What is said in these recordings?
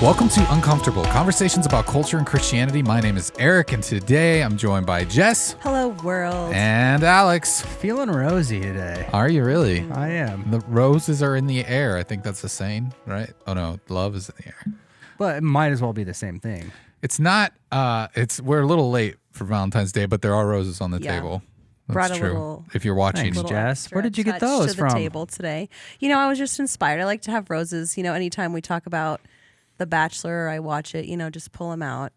Welcome to Uncomfortable, conversations about culture and Christianity. My name is Eric, and today I'm joined by Jess. Hello, world. And Alex. Feeling rosy today. Are you really? I am. The roses are in the air. I think that's the saying, right? Oh, no. Love is in the air. But it might as well be the same thing. It's not. We're a little late for Valentine's Day, but there are roses on the table. That's Brought a true. little- If you're watching. Thanks, Jess. Where did you get touch those to the from? table today. I was just inspired. I like to have roses. Anytime we talk about The Bachelor, I watch it. Just pull them out.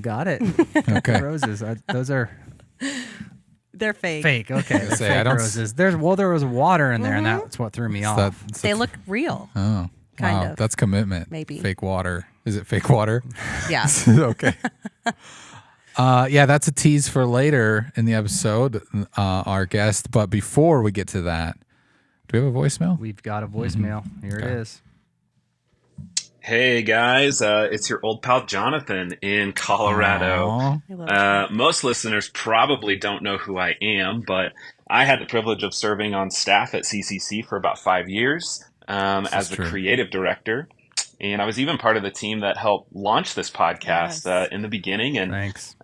Got it. Okay. Roses. Those are They're fake. fake. Okay. I say, Fake I don't roses. There was water in there, and that's what threw me off. They look real. Oh, Kind wow. of. That's commitment. Maybe. Fake water. Is it fake water? Yeah. Okay. Yeah, that's a tease for later in the episode, our guest. But before we get to that, do we have a voicemail? We've got a voicemail. Here it is. Hey guys, it's your old pal Jonathan in Colorado. Aw. I love it. Most listeners probably don't know who I am, but I had the privilege of serving on staff at CCC for about 5 years as the true. creative director. And I was even part of the team that helped launch this podcast Yes. in the beginning and Thanks.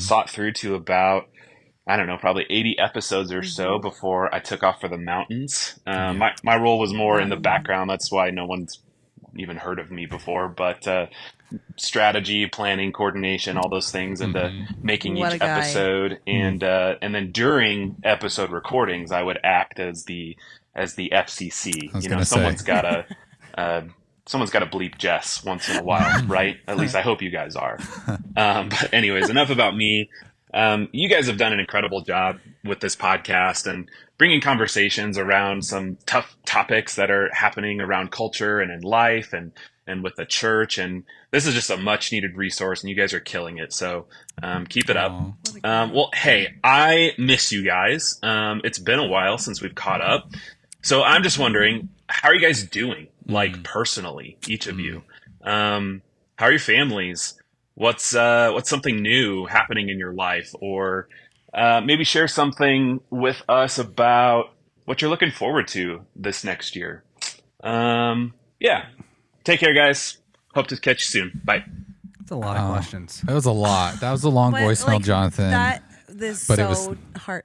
sought through to about, I don't know, probably 80 episodes or so before I took off for the mountains. My role was more in the background. That's why no one's even heard of me before, but strategy, planning, coordination, all those things into making What a each guy. episode. And then during episode recordings, I would act as the FCC. was gonna say. Someone's got to bleep Jess once in a while, right? At least I hope you guys are. But anyways, enough about me. You guys have done an incredible job with this podcast and bringing conversations around some tough topics that are happening around culture and in life and with the church. And this is just a much needed resource and you guys are killing it. So keep it up. Well, hey, I miss you guys. It's been a while since we've caught up. So I'm just wondering, how are you guys doing? Like personally, each of you? How are your families? What's something new happening in your life? Or maybe share something with us about what you're looking forward to this next year. Yeah. Take care, guys. Hope to catch you soon. Bye. That's a lot of questions. That was a lot. That was a long But, voicemail, Jonathan. This But so it was- heart.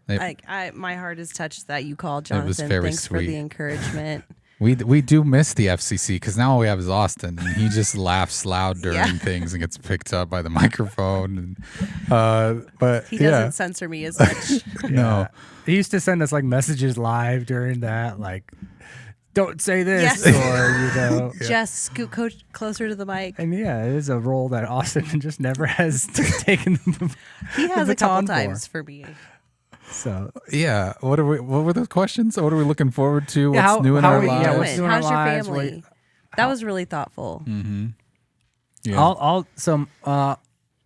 My heart is touched that you called It was Jonathan. very Thanks for sweet. the encouragement. We do miss the FCC because now all we have is Austin, and he just laughs loud during Yeah. things and gets picked up by the microphone. And, but He yeah, doesn't censor me as much. no, He used to send us like messages live during that, like, don't say this, Yes. or Just scoot closer to the mic. And yeah, it is a role that Austin just never has taken. He has the a couple baton for. times for me. So yeah. What were the questions? What are we looking forward to? What's new in how our are we- lives? yeah, what's new in our How's your lives? family? That was really thoughtful. Yeah.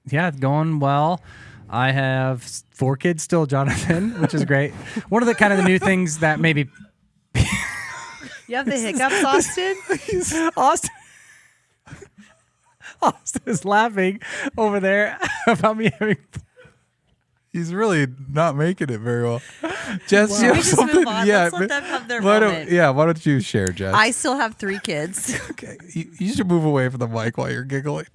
Yeah, going well. I have 4 kids still, Jonathan, which is great. One of the new things that maybe You have the hiccups, Austin? Austin is laughing over there about me having. He's really not making it very well. Jess, Wow. you have We just something? move on. Yeah, Let's let them have their why moment. why don't you share, Jess? I still have 3 kids. Okay, you should move away from the mic while you're giggling.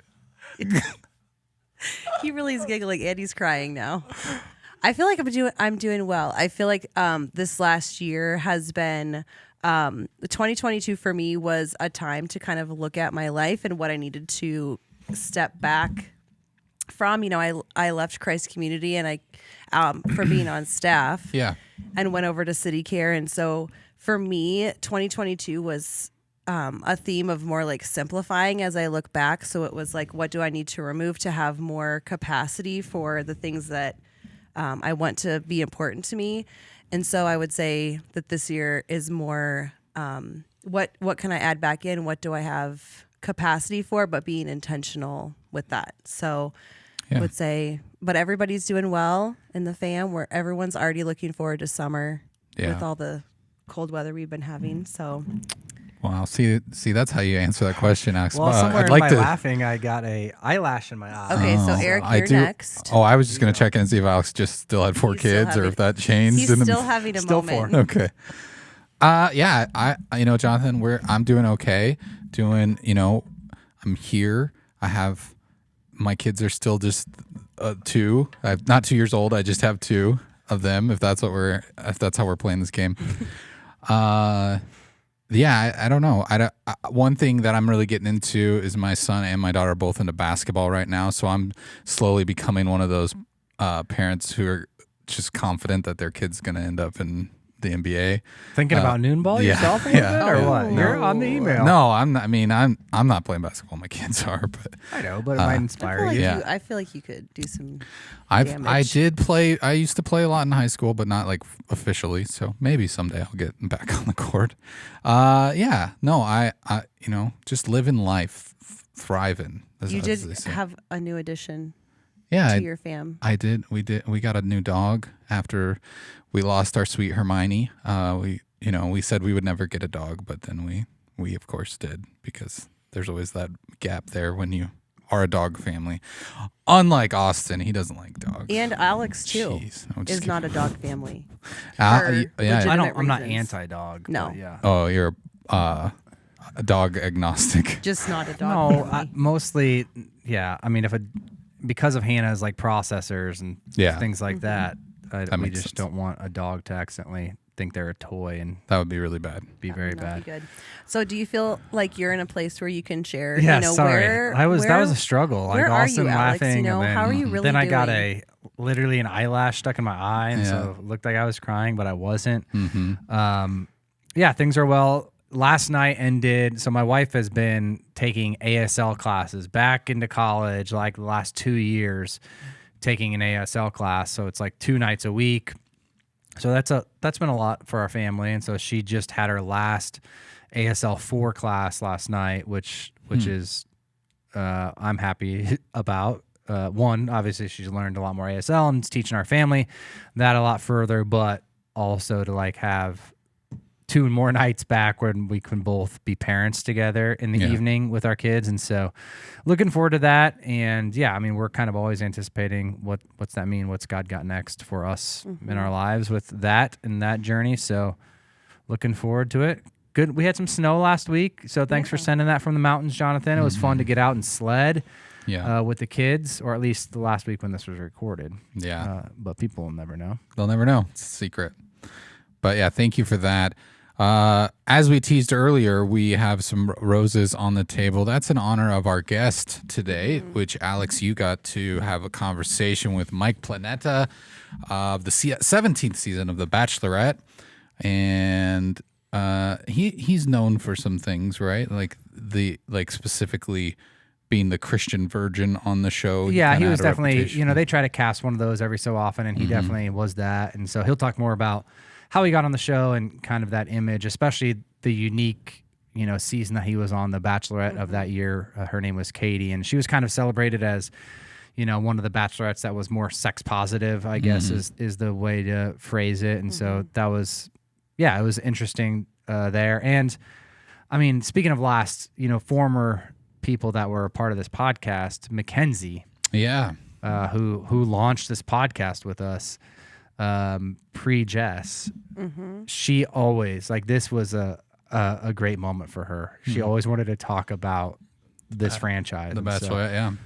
He really is giggling and he's crying now. I feel like I'm doing well. I feel like this last year has been 2022 for me was a time to kind of look at my life and what I needed to step back from. I left Christ Community and I for being on staff. Yeah. And went over to City Care. And so for me, 2022 was a theme of more like simplifying as I look back. So it was like, what do I need to remove to have more capacity for the things that I want to be important to me? And so I would say that this year is more what can I add back in? What do I have capacity for? But being intentional with that. So I would say, but everybody's doing well in the fam where everyone's already looking forward to summer with all the cold weather we've been having. So, Wow. See, that's how you answer that question, Alex. Well, somewhere I'd in like my to. laughing, I got a eyelash in my eye. okay. So Oh, Eric, I you're do- next. Oh, I was just going to check in and see if Alex just still had 4 He's still kids or having- if that changed. He's in the- still having a Still moment. 4. Okay. Yeah, I Jonathan, I'm doing okay. I'm here. My kids are still just 2. I'm not 2 years old. I just have 2 of them. If that's how we're playing this game. Yeah, I don't know. One thing that I'm really getting into is my son and my daughter are both into basketball right now. So I'm slowly becoming one of those parents who are just confident that their kid's going to end up in the NBA. Thinking about noon ball yourself a little bit, or what? No. You're on the email. No, I'm not. I mean, I'm not playing basketball. My kids are, but I know, but it might inspire you. Yeah. I feel like you could do some I damage. did play. I used to play a lot in high school, but not like officially. So maybe someday I'll get back on the court. Yeah. No, I just living life, thriving. You as did they say. have a new addition Yeah, to your fam. I did. We did. We got a new dog after we lost our sweet Hermione. We said we would never get a dog, but then we of course did, because there's always that gap there when you are a dog family. Unlike Austin, he doesn't like dogs. And Alex too Jeez, I'm just is kidding. not a dog family. Yeah. legitimate I'm not reasons. anti-dog. No. but yeah. Oh, you're a dog agnostic. Just not a dog No, family. mostly, yeah. I mean, because of Hannah's like processors and Yeah. things like that, we makes just sense. don't want a dog to accidentally think they're a toy and That would be really bad. be That very would not bad. be good. So do you feel like you're in a place where you can share? Yeah, Sorry. that was a struggle. where Like are Austin you, Alex? laughing, and then, how are you really then I doing? got literally an eyelash stuck in my eye, and so it looked like I was crying, but I wasn't. Yeah, things are well. Last night ended. So my wife has been taking ASL classes back into college, like the last 2 years, taking an ASL class. So it's like 2 nights a week. So that's been a lot for our family, and so she just had her last ASL 4 class last night, which is I'm happy about. One, obviously, she's learned a lot more ASL and is teaching our family that a lot further, but also to like have 2 more nights back when we can both be parents together in the evening with our kids. And so looking forward to that. And yeah, I mean, we're kind of always anticipating what's that mean? What's God got next for us in our lives with that and that journey. So looking forward to it. Good. We had some snow last week. So thanks for sending that from the mountains, Jonathan. It was fun to get out and sled with the kids, or at least the last week when this was recorded. Yeah. But people will never know. They'll never know. It's a secret. But yeah, thank you for that. As we teased earlier, we have some roses on the table. That's in honor of our guest today, which, Alex, you got to have a conversation with Mike Planeta of the 17th season of The Bachelorette. And he's known for some things, right? Like specifically being the Christian virgin on the show. Yeah, he kinda was had a definitely, reputation. they try to cast one of those every so often, and he definitely was that. And so he'll talk more about how he got on the show and kind of that image, especially the unique, season that he was on, The Bachelorette of that year. Her name was Katie, and she was kind of celebrated as, one of the bachelorettes that was more sex positive, I guess is the way to phrase it. And so that was, it was interesting there. And I mean, speaking of last, former people that were a part of this podcast, Mackenzie, who launched this podcast with us pre-Jess, she always, this was a great moment for her. She always wanted to talk about this franchise. The Bachelorette,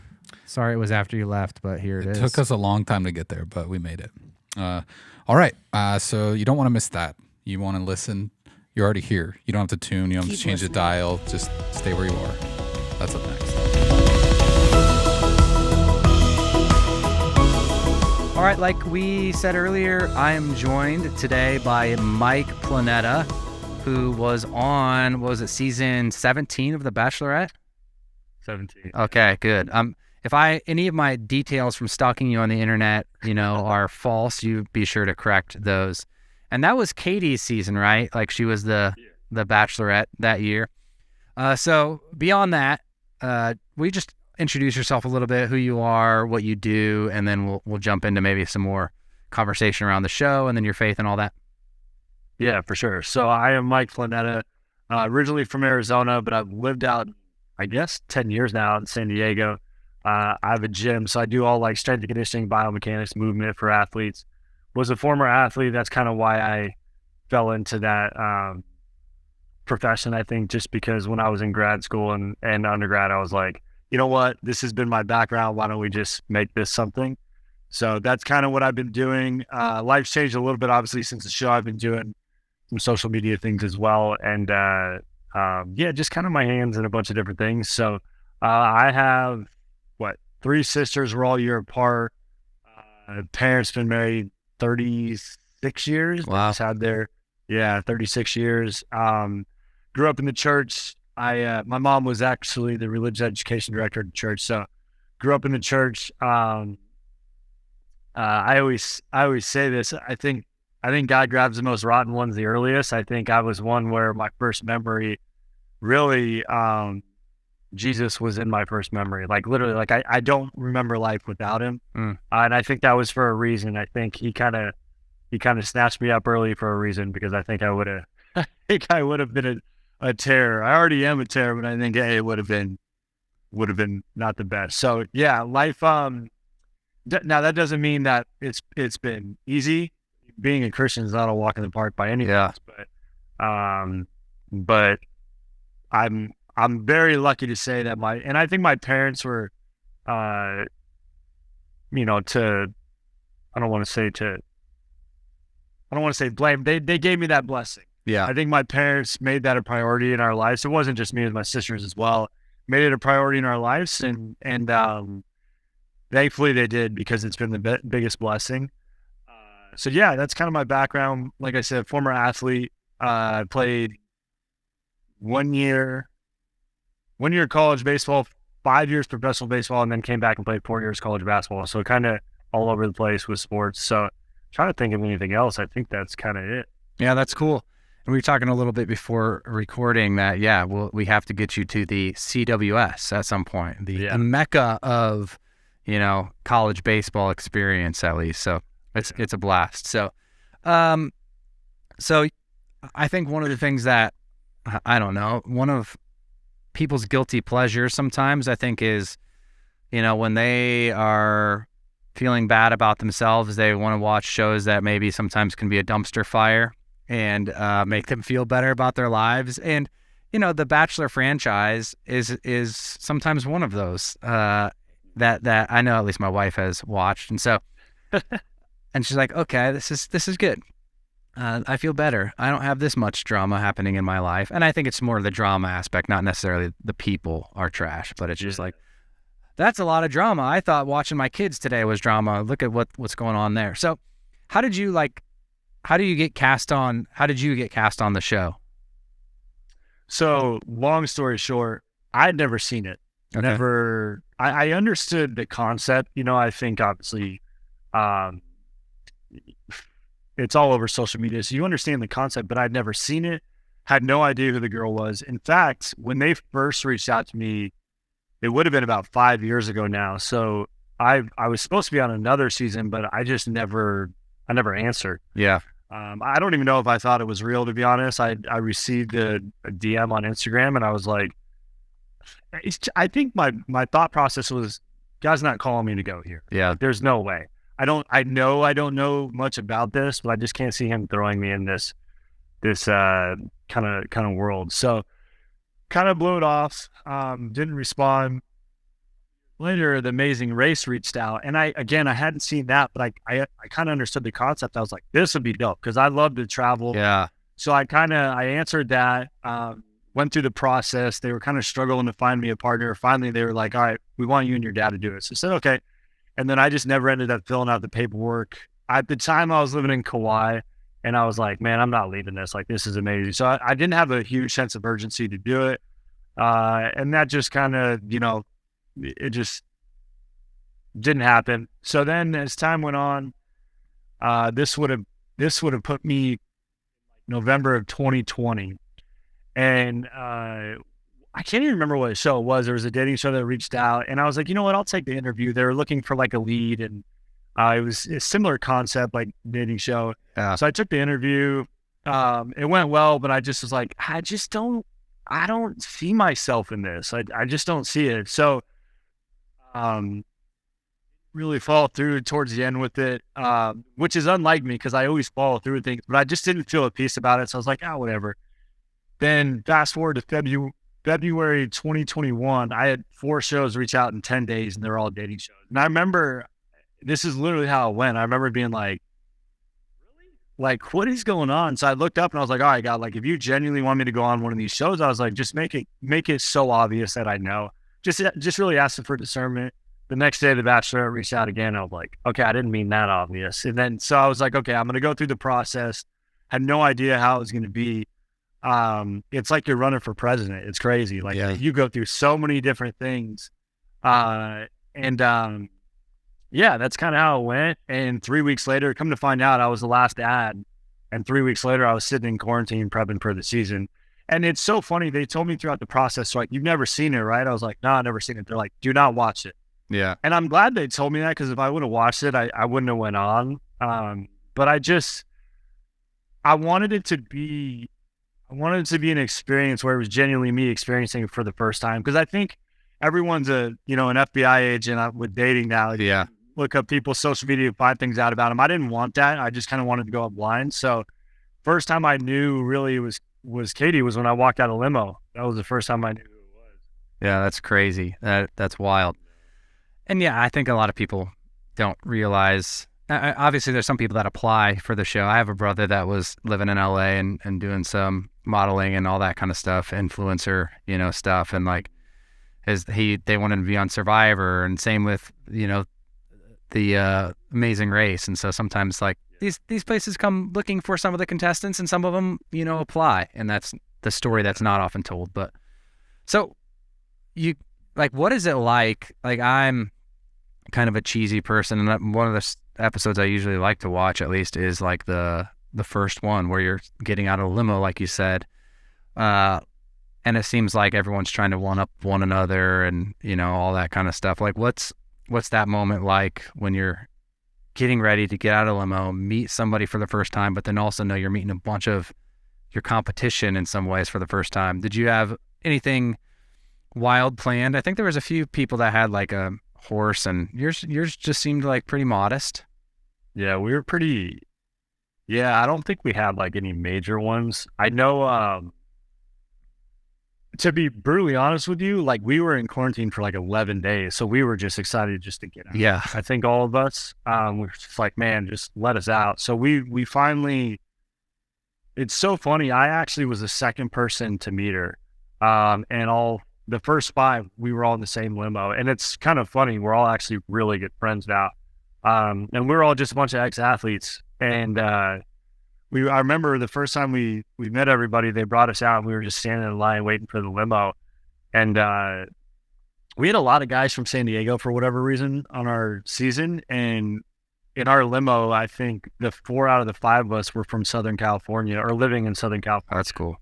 Sorry it was after you left, but here it is. It took us a long time to get there, but we made it. All right. So you don't want to miss that. You want to listen. You're already here. You don't have to tune. You don't have to change the dial. Just stay where you are. That's up next. All right, like we said earlier, I am joined today by Mike Planeta, who was on, season 17 of The Bachelorette? 17. Okay, good. If any of my details from stalking you on the internet, are false, you be sure to correct those. And that was Katie's season, right? Like she was the Bachelorette that year. So beyond that, we just introduce yourself a little bit, who you are, what you do, and then we'll jump into maybe some more conversation around the show and then your faith and all that. Yeah, for sure. So I am Mike Planeta, originally from Arizona, but I've lived out, I guess, 10 years now in San Diego. I have a gym, so I do all strength and conditioning, biomechanics, movement for athletes. Was a former athlete. That's kind of why I fell into that profession, I think, just because when I was in grad school and undergrad, I was like, you know what, this has been my background. Why don't we just make this something? So that's kind of what I've been doing. Life's changed a little bit, obviously, since the show. I've been doing some social media things as well. And yeah, just kind of my hands in a bunch of different things. So I have, 3 sisters. We're all a year apart. Parents been married 36 years. Wow. Just had their, 36 years. Grew up in the church. My mom was actually the religious education director at the church. So grew up in the church. I always say this. I think God grabs the most rotten ones the earliest. I think I was one where my first memory really, Jesus was in my first memory. Like literally, like I don't remember life without him. And I think that was for a reason. I think he kind of snatched me up early for a reason, because I think I would have been a terror. I already am a terror, but I think it would have been not the best. So yeah, life. Now that doesn't mean that it's been easy. Being a Christian is not a walk in the park by any means, but I'm very lucky to say that and I think my parents were, I don't want to say blame. They gave me that blessing. Yeah. I think my parents made that a priority in our lives. It wasn't just me, it was my sisters as well. Made it a priority in our lives, and thankfully they did, because it's been the biggest blessing. So yeah, that's kind of my background. Like I said, former athlete. Played 1 year college baseball, 5 years professional baseball, and then came back and played 4 years college basketball. So kind of all over the place with sports. So trying to think of anything else. I think that's kind of it. Yeah, that's cool. And we were talking a little bit before recording that, we have to get you to the CWS at some point, the mecca of, college baseball experience, at least. So it's a blast. So, so I think one of the things that, one of people's guilty pleasures sometimes, I think, is, when they are feeling bad about themselves, they want to watch shows that maybe sometimes can be a dumpster fire and make them feel better about their lives. And, the Bachelor franchise is sometimes one of those that I know at least my wife has watched. And so, and she's like, okay, this is good. I feel better. I don't have this much drama happening in my life. And I think it's more the drama aspect, not necessarily the people are trash, but it's just like, that's a lot of drama. I thought watching my kids today was drama. Look at what's going on there. So how did you get cast on the show? So long story short, I had never seen it. Okay. I understood the concept. I think obviously, it's all over social media, so you understand the concept, but I'd never seen it, had no idea who the girl was. In fact, when they first reached out to me, it would have been about 5 years ago now. So I was supposed to be on another season, but I never answered. Yeah. I don't even know if I thought it was real, to be honest. I received a DM on Instagram, and I was like, I think my thought process was, God's not calling me to go here. Yeah. There's no way. I don't know much about this, but I just can't see him throwing me in this kind of world. So kind of blew it off. Didn't respond. Later, The Amazing Race reached out, and I hadn't seen that, but I kind of understood the concept. I was like, this would be dope, because I love to travel. Yeah. So I answered that. Went through the process. They were kind of struggling to find me a partner. Finally, they were like, all right, we want you and your dad to do it. So I said, okay. And then I just never ended up filling out the paperwork. At the time, I was living in Kauai, and I was like, man, I'm not leaving this. Like, this is amazing. So I didn't have a huge sense of urgency to do it. And that just kind of, it just didn't happen. So then as time went on, this would have put me November of 2020. And I can't even remember what show it was. There was a dating show that reached out, and I was like, you know what? I'll take the interview. They were looking for like a lead, and it was a similar concept, like dating show. Yeah. So I took the interview. It went well, but I just was like, I don't see myself in this. I just don't see it. So, really follow through towards the end with it, which is unlike me, because I always follow through with things, but I just didn't feel at peace about it. So I was like, whatever. Then fast forward to February 2021, I had 4 shows reach out in 10 days, and they're all dating shows. And I remember, this is literally how it went. I remember being like, what is going on? So I looked up and I was like, all right, God, like, if you genuinely want me to go on one of these shows, I was like, just make it so obvious that I know. Just really asking for discernment. The next day, the Bachelorette reached out again. I was like, okay, I didn't mean that obvious. And then, so I was like, okay, I'm going to go through the process. Had no idea how it was going to be. It's like you're running for president. It's crazy. Like, you go through so many different things. Yeah, that's kind of how it went. And 3 weeks later, come to find out, I was the last ad. And 3 weeks later, I was sitting in quarantine prepping for the season. And it's so funny. They told me throughout the process, like, you've never seen it, right? I was like, no, I've never seen it. They're like, do not watch it. Yeah. And I'm glad they told me that, because if I would have watched it, I wouldn't have went on. But I wanted it to be an experience where it was genuinely me experiencing it for the first time. Because I think everyone's an FBI agent with dating now. Yeah. Look up people's social media, find things out about them. I didn't want that. I just kind of wanted to go up blind. So first time I knew really it was Katie was when I walked out of limo. That was the first time I knew who it was. Yeah, that's crazy. That's wild. And yeah, I think a lot of people don't realize. Obviously, there's some people that apply for the show. I have a brother that was living in LA and doing some modeling and all that kind of stuff, influencer, stuff. And like, they wanted to be on Survivor, and same with, the Amazing Race. And so sometimes like these places come looking for some of the contestants, and some of them, apply. And that's the story that's not often told. But so what is it like? Like, I'm kind of a cheesy person, and one of the episodes I usually like to watch, at least, is like the first one where you're getting out of a limo, like you said, and it seems like everyone's trying to one up one another, and all that kind of stuff. Like, what's that moment like when you're getting ready to get out of a limo, meet somebody for the first time, but then also know you're meeting a bunch of your competition in some ways for the first time? Did you have anything wild planned? I think there was a few people that had like a horse, and yours just seemed like pretty modest. Yeah, we were pretty. Yeah, I don't think we had like any major ones. I know. To be brutally honest with you, like, we were in quarantine for like 11 days, so we were just excited just to get out. Yeah, I think all of us, we're just like, man, just let us out. So we finally. It's so funny. I actually was the second person to meet her, and all the first 5, we were all in the same limo, and it's kind of funny. We're all actually really good friends now, and we're all just a bunch of ex-athletes. And I remember the first time we met everybody, they brought us out, and we were just standing in line waiting for the limo, and we had a lot of guys from San Diego for whatever reason on our season, and in our limo, I think the 4 out of the 5 of us were from Southern California or living in Southern California. that's cool.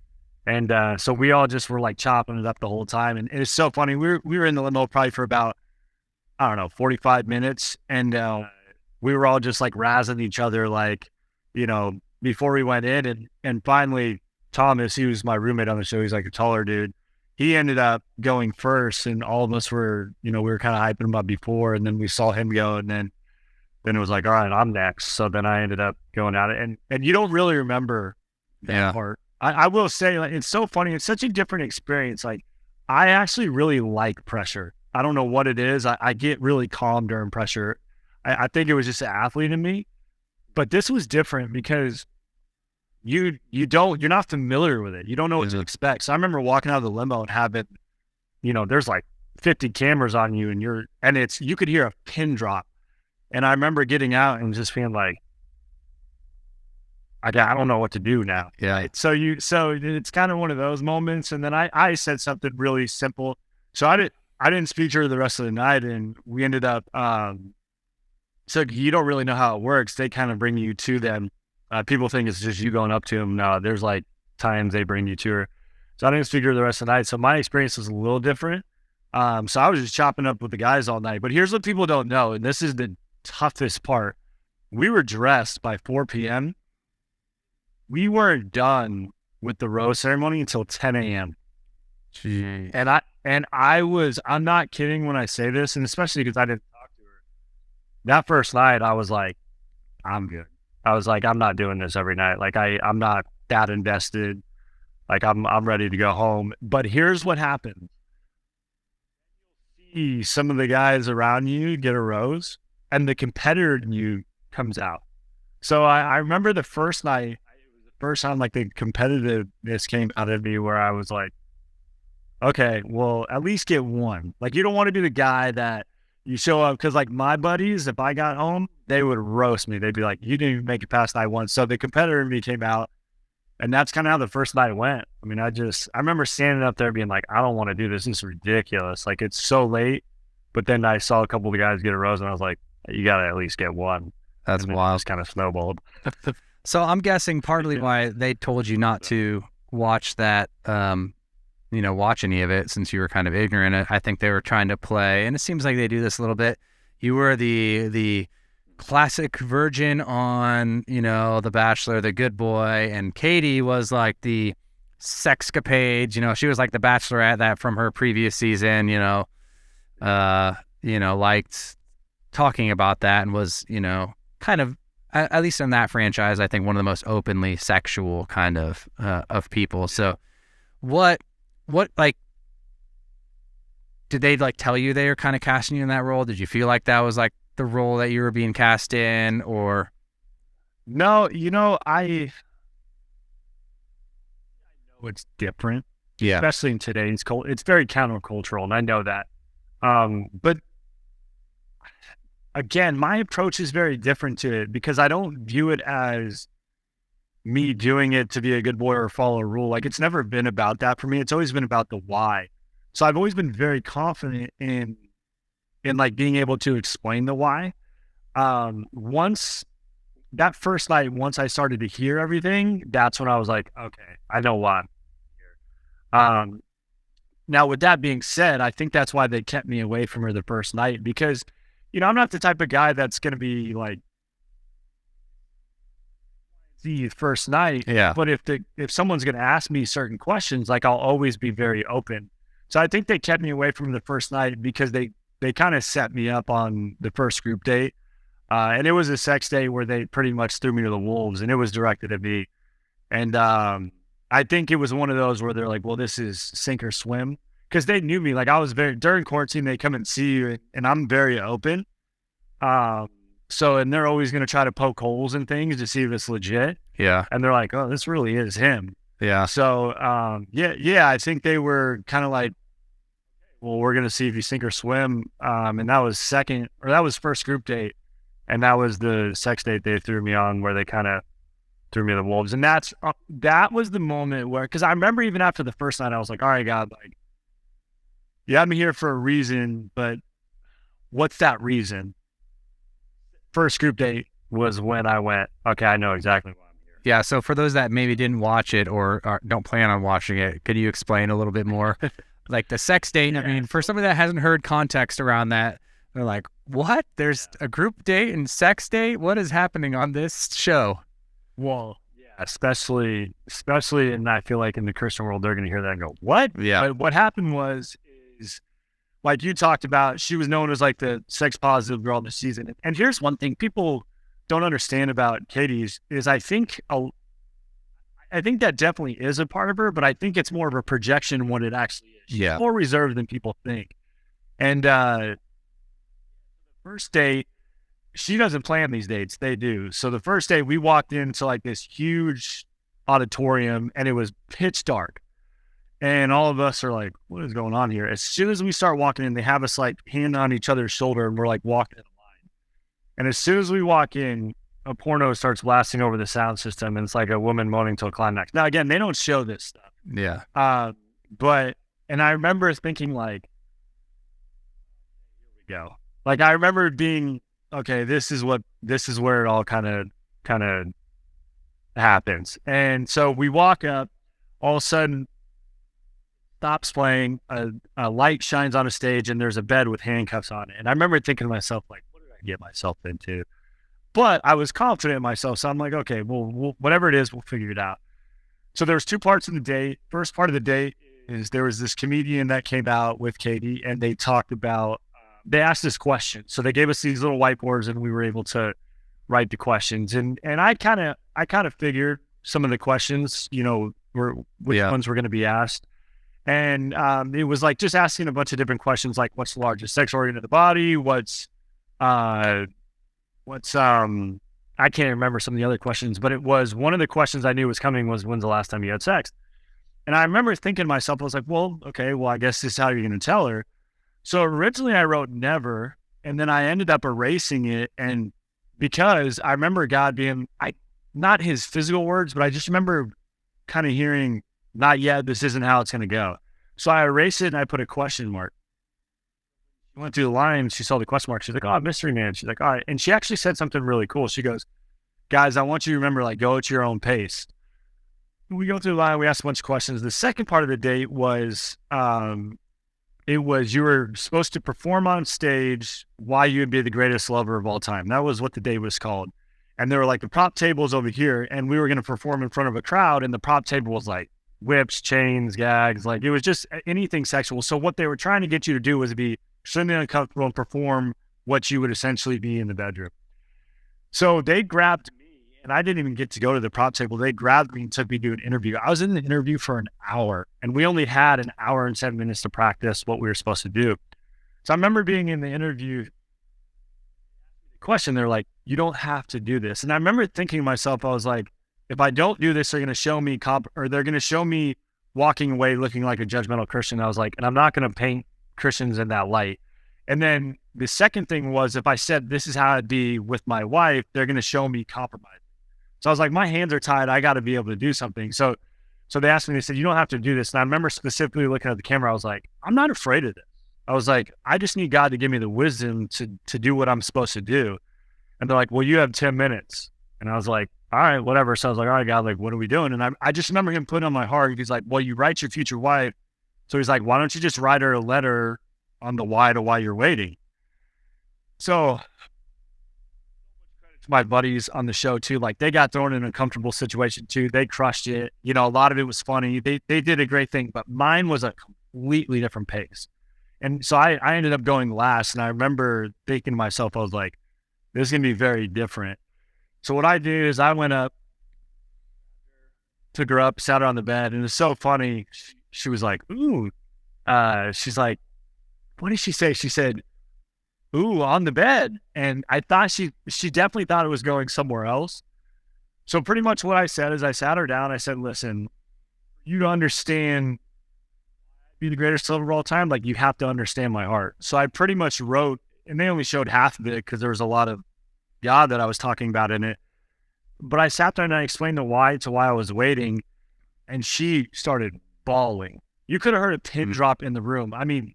And so we all just were like chopping it up the whole time. And it's so funny. We were in the limo probably for about, 45 minutes. And we were all just like razzing each other, like, before we went in. And finally, Thomas, he was my roommate on the show. He's like a taller dude. He ended up going first, and all of us were, we were kind of hyping him up before. And then we saw him go, and then it was like, all right, I'm next. So then I ended up going at it. And you don't really remember that part. I will say, like, it's so funny. It's such a different experience. Like, I actually really like pressure. I don't know what it is. I get really calm during pressure. I think it was just an athlete in me. But this was different because you're not familiar with it. You don't know what to expect. So I remember walking out of the limo and having, there's like 50 cameras on you, and you could hear a pin drop. And I remember getting out and just being like, I don't know what to do now. Yeah. Right? So it's kind of one of those moments. And then I said something really simple. So I didn't speak to her the rest of the night, and we ended up, so you don't really know how it works. They kind of bring you to them. People think it's just you going up to them. No, there's like times they bring you to her. So I didn't speak to her the rest of the night. So my experience was a little different. So I was just chopping up with the guys all night. But here's what people don't know, and this is the toughest part. We were dressed by 4 p.m. We weren't done with the rose ceremony until 10 a.m. Jeez. And I'm not kidding when I say this, and especially because I didn't talk to her. That first night, I was like, I'm good. I was like, I'm not doing this every night. Like, I'm not that invested. Like I'm ready to go home. But here's what happens. See some of the guys around you get a rose, and the competitor in you comes out. So I remember the first night, it was the first time like the competitiveness came out of me where I was like, okay, well, at least get one. Like, you don't want to be the guy that you show up, because like my buddies, if I got home, they would roast me. They'd be like, you didn't even make it past night one. So the competitor in me came out, and that's kind of how the first night went. I mean, I remember standing up there being like, I don't want to do this. This is ridiculous. Like, it's so late. But then I saw a couple of the guys get a rose, and I was like, you got to at least get one. That's wild. Just kind of snowballed. So I'm guessing partly why they told you not to watch that, watch any of it, since you were kind of ignorant. I think they were trying to play, and it seems like they do this a little bit. You were the classic virgin on, The Bachelor, the good boy, and Katie was like the sexcapade. She was like the Bachelorette that from her previous season, liked talking about that, and was, kind of, at least in that franchise, I think one of the most openly sexual kind of people. So what like, did they like tell you they were kind of casting you in that role? Did you feel like that was like the role that you were being cast in, or? No, I know it's different. Yeah. Especially in today's culture. It's very countercultural, and I know that. But again, my approach is very different to it, because I don't view it as me doing it to be a good boy or follow a rule. Like, it's never been about that for me. It's always been about the why. So I've always been very confident in like being able to explain the why. Once that first night, once I started to hear everything, that's when I was like, okay, I know why I'm here. Now, with that being said, I think that's why they kept me away from her the first night, because I'm not the type of guy that's going to be like the first night. Yeah. But if someone's going to ask me certain questions, like, I'll always be very open. So I think they kept me away from the first night because they kind of set me up on the first group date. And it was a sex date where they pretty much threw me to the wolves, and it was directed at me. And I think it was one of those where they're like, well, this is sink or swim. Because they knew me. Like, I was during quarantine, they come and see you, and I'm very open. And they're always going to try to poke holes in things to see if it's legit. Yeah. And they're like, oh, this really is him. Yeah. So, I think they were kind of like, well, we're going to see if you sink or swim. And that was first group date. And that was the sex date they threw me on, where they kind of threw me to the wolves. And that was the moment where, because I remember even after the first night, I was like, all right, God, like, you had me here for a reason, but what's that reason? First group date was when I went, okay, I know exactly why I'm here. Yeah. So for those that maybe didn't watch it or don't plan on watching it, could you explain a little bit more? Like the sex date. Yeah. I mean, for somebody that hasn't heard context around that, they're like, what? There's a group date and sex date? What is happening on this show? Well, yeah, especially, and I feel like in the Christian world, they're going to hear that and go, what? Yeah. But what happened is, like you talked about, she was known as like the sex positive girl this season. And here's one thing people don't understand about Katie is I think that definitely is a part of her, but I think it's more of a projection than what it actually is. She's more reserved than people think. And first date, she doesn't plan these dates. They do. So the first day we walked into like this huge auditorium, and it was pitch dark. And all of us are like, what is going on here? As soon as we start walking in, they have us like hand on each other's shoulder, and we're like walking in a line. And as soon as we walk in, a porno starts blasting over the sound system, and it's like a woman moaning to a climax. Now, again, they don't show this stuff. Yeah. And I remember thinking like, here we go. Like, I remember being, okay, this is where it all kind of happens. And so we walk up, all of a sudden, stops playing, a light shines on a stage, and there's a bed with handcuffs on it. And I remember thinking to myself, like, what did I get myself into? But I was confident in myself, so I'm like, okay, well, whatever it is, we'll figure it out. So there was two parts of the day. First part of the day is there was this comedian that came out with Katie, and they talked about, they asked us questions. So they gave us these little whiteboards, and we were able to write the questions. And I kind of figured some of the questions, ones were going to be asked. And it was like just asking a bunch of different questions, like what's the largest sex organ in the body? I can't remember some of the other questions, but it was one of the questions I knew was coming was, when's the last time you had sex? And I remember thinking to myself, I was like, well, okay, well, I guess this is how you're going to tell her. So originally I wrote never, and then I ended up erasing it. And because I remember God being, not his physical words, but I just remember kind of hearing, not yet, this isn't how it's going to go. So I erased it and I put a question mark. She went through the line, she saw the question mark. She's like, oh, mystery man. She's like, all right. And she actually said something really cool. She goes, guys, I want you to remember, like, go at your own pace. We go through the line, we asked a bunch of questions. The second part of the date was, you were supposed to perform on stage why you would be the greatest lover of all time. That was what the date was called. And they were like, the prop table's over here, and we were going to perform in front of a crowd, and the prop table was like whips, chains, gags, like it was just anything sexual. So what they were trying to get you to do was be extremely uncomfortable and perform what you would essentially be in the bedroom. So they grabbed me, and I didn't even get to go to the prop table. They grabbed me and took me to an interview. I was in the interview for an hour, and we only had an hour and 7 minutes to practice what we were supposed to do. So I remember being in the interview question, they're like, you don't have to do this. And I remember thinking to myself, I was like, if I don't do this, they're going to show me they're going to show me walking away looking like a judgmental Christian. I was like, and I'm not going to paint Christians in that light. And then the second thing was, if I said this is how I'd be with my wife, they're going to show me compromise. So I was like, my hands are tied. I got to be able to do something. So they asked me, they said, you don't have to do this. And I remember specifically looking at the camera, I was like, I'm not afraid of this. I was like, I just need God to give me the wisdom to do what I'm supposed to do. And they're like, well, you have 10 minutes. And I was like, all right, whatever. So I was like, all right, God, like, what are we doing? And I just remember him putting on my heart. He's like, well, you write your future wife. So he's like, why don't you just write her a letter on the why to why you're waiting? So my buddies on the show too, like they got thrown in an uncomfortable situation too. They crushed it. You know, a lot of it was funny. They did a great thing, but mine was a completely different pace. And so I ended up going last. And I remember thinking to myself, I was like, this is going to be very different. So what I did is I went up, took her up, sat her on the bed. And it's so funny. She was like, ooh, she's like, what did she say? She said, ooh, on the bed. And I thought she definitely thought it was going somewhere else. So pretty much what I said is I sat her down. I said, listen, you to understand, be the greatest lover of all time, like you have to understand my heart. So I pretty much wrote, and they only showed half of it because there was a lot of God that I was talking about in it. But I sat there and I explained the why to why I was waiting, and she started bawling. You could have heard a pin drop in the room. I mean,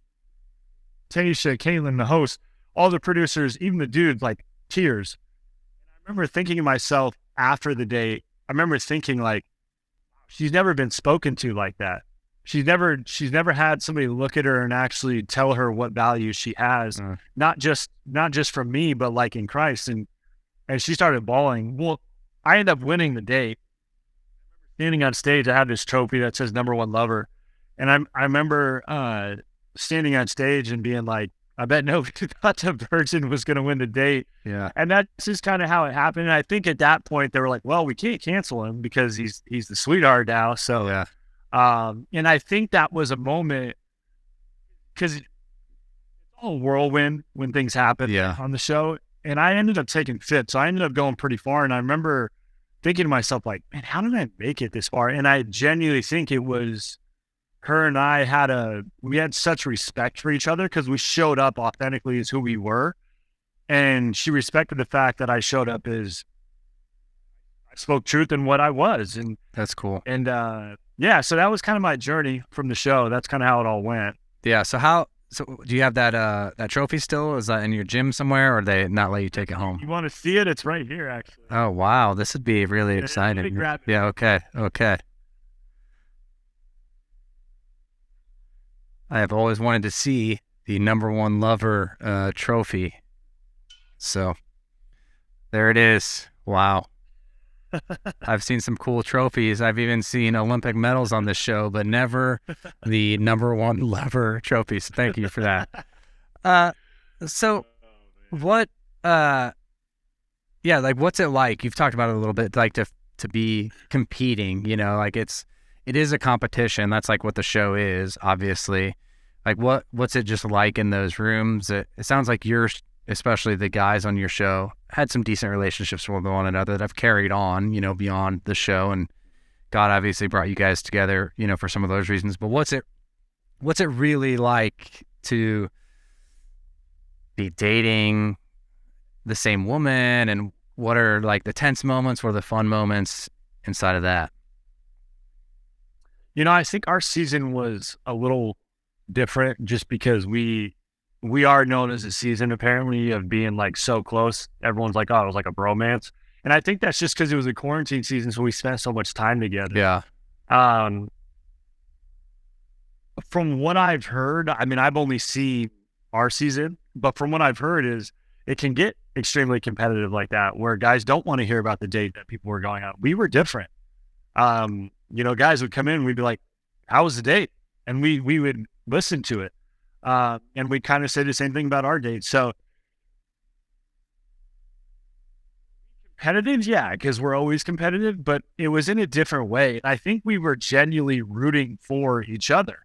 Tanisha, Caitlin, the host, all the producers, even the dudes, like tears. And I remember thinking to myself after the date, I remember thinking like, she's never been spoken to like that. She's never had somebody look at her and actually tell her what value she has, not just from me, but like in Christ. And she started bawling. Well, I ended up winning the date. Standing on stage, I had this trophy that says #1 lover. And I remember standing on stage and being like, I bet nobody thought the virgin was going to win the date. Yeah. And that's just kind of how it happened. And I think at that point they were like, well, we can't cancel him because he's the sweetheart now. So, Yeah. And I think that was a moment because it's all whirlwind when things happen on the show. And I ended up taking fifth. So I ended up going pretty far. And I remember thinking to myself, like, man, how did I make it this far? And I genuinely think it was her and I we had such respect for each other because we showed up authentically as who we were. And she respected the fact that I showed up as I spoke truth in what I was. And That's cool. And yeah, so that was kind of my journey from the show. That's kind of how it all went. Yeah. So do you have that trophy still? Is that in your gym somewhere, or they not let you take it home? You want to see it? It's right here, actually. Oh, wow. This would be really exciting. Let me grab it. Yeah. Okay. I have always wanted to see the #1 lover trophy. So there it is. Wow. I've seen some cool trophies. I've even seen Olympic medals on this show, but never the #1 lover trophy. So thank you for that. So what, like, what's it like? You've talked about it a little bit, like to be competing, you know, like it's it is a competition. That's like what the show is, obviously. Like what's it just like in those rooms? It sounds like you're, especially the guys on your show, had some decent relationships with one another that have carried on, you know, beyond the show, and God obviously brought you guys together, you know, for some of those reasons. But what's it really like to be dating the same woman, and what are like the tense moments, what are the fun moments inside of that? You know, I think our season was a little different just because we are known as a season apparently of being like so close. Everyone's like, oh, it was like a bromance. And I think that's just because it was a quarantine season, so we spent so much time together. Yeah. From what I've heard, I mean, I've only seen our season, but from what I've heard is it can get extremely competitive like that, where guys don't want to hear about the date that people were going on. We were different. You know, guys would come in and we'd be like, how was the date? And we would listen to it. And we kind of say the same thing about our date. So competitive, yeah, because we're always competitive, but it was in a different way. I think we were genuinely rooting for each other,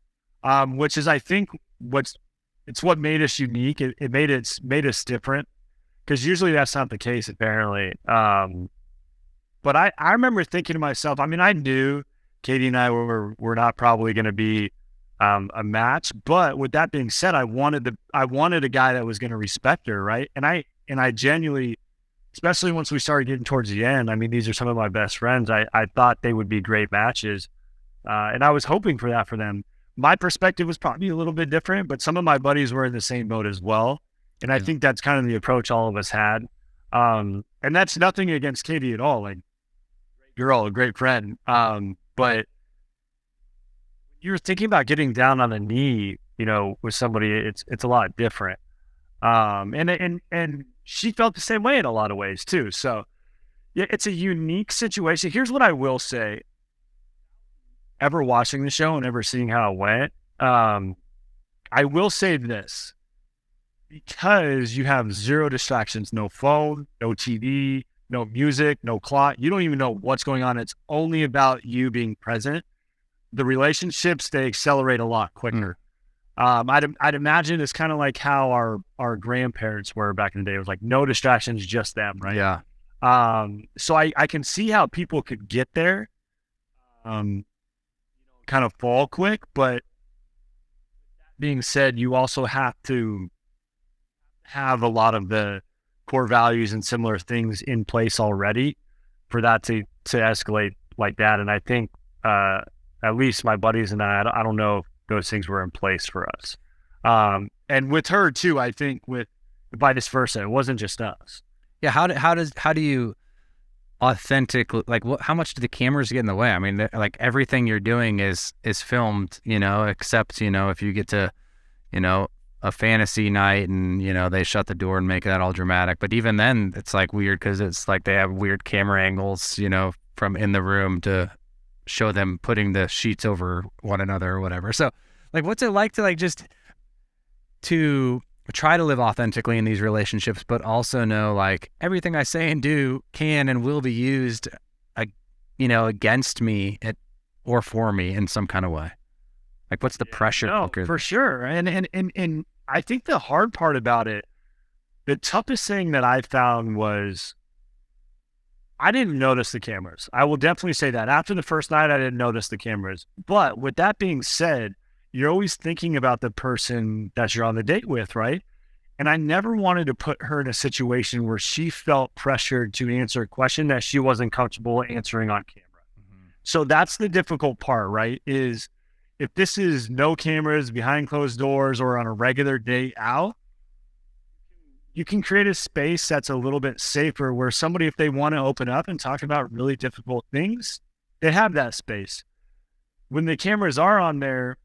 which is, I think, what made us unique. It made us different, because usually that's not the case, apparently. But I remember thinking to myself, I mean, I knew Katie and I were not probably going to be a match, but with that being said, I wanted a guy that was going to respect her, right? And I genuinely, especially once we started getting towards the end, I mean, these are some of my best friends. I thought they would be great matches, and I was hoping for that for them. My perspective was probably a little bit different, but some of my buddies were in the same boat as well, and I think that's kind of the approach all of us had. And that's nothing against Katie at all. Like, girl, a great friend. But you're thinking about getting down on a knee, you know, with somebody, it's a lot different. And she felt the same way in a lot of ways too. So yeah, it's a unique situation. Here's what I will say. Ever watching the show and ever seeing how it went, I will say this, because you have zero distractions, no phone, no TV, no music, no clock. You don't even know what's going on. It's only about you being present. The relationships, they accelerate a lot quicker. I'd imagine it's kind of like how our grandparents were back in the day. It was like no distractions, just them, right? Yeah. So I can see how people could get there, kind of fall quick. But being said, you also have to have a lot of the core values and similar things in place already for that to escalate like that. And I think at least my buddies and I don't know if those things were in place for us. And with her too, I think with vice versa, it wasn't just us. Yeah. How do you authentically, like, how much do the cameras get in the way? I mean, like everything you're doing is filmed, you know, except, you know, if you get to, you know, a fantasy night and, you know, they shut the door and make that all dramatic. But even then it's like weird, because it's like they have weird camera angles, you know, from in the room to show them putting the sheets over one another or whatever. So like, what's it like to like just to try to live authentically in these relationships, but also know like everything I say and do can and will be used, you know, against me or for me in some kind of way? Like, what's the pressure? No, for sure. And I think the hard part about it, the toughest thing that I found was I didn't notice the cameras. I will definitely say that. After the first night, I didn't notice the cameras. But with that being said, you're always thinking about the person that you're on the date with, right? And I never wanted to put her in a situation where she felt pressured to answer a question that she wasn't comfortable answering on camera. Mm-hmm. So that's the difficult part, right? Is if this is no cameras, behind closed doors, or on a regular day out, you can create a space that's a little bit safer where somebody, if they want to open up and talk about really difficult things, they have that space. When the cameras are on there,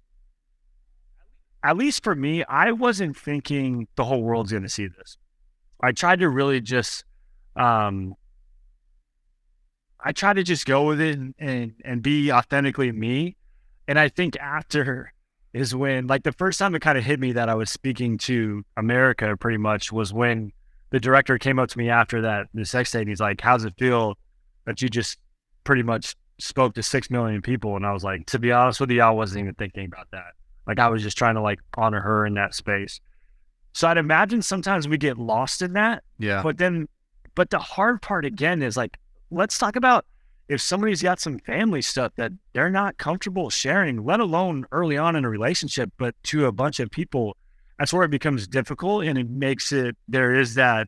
at least for me, I wasn't thinking the whole world's going to see this. I tried to really just, go with it and be authentically me. And I think after is when, like, the first time it kind of hit me that I was speaking to America pretty much was when the director came up to me after the sex tape. He's like, how's it feel that you just pretty much spoke to 6 million people. And I was like, to be honest with you, I wasn't even thinking about that. Like, I was just trying to like honor her in that space. So I'd imagine sometimes we get lost in that. Yeah. But the hard part again is like, let's talk about if somebody's got some family stuff that they're not comfortable sharing, let alone early on in a relationship, but to a bunch of people, that's where it becomes difficult. And it makes it, there is that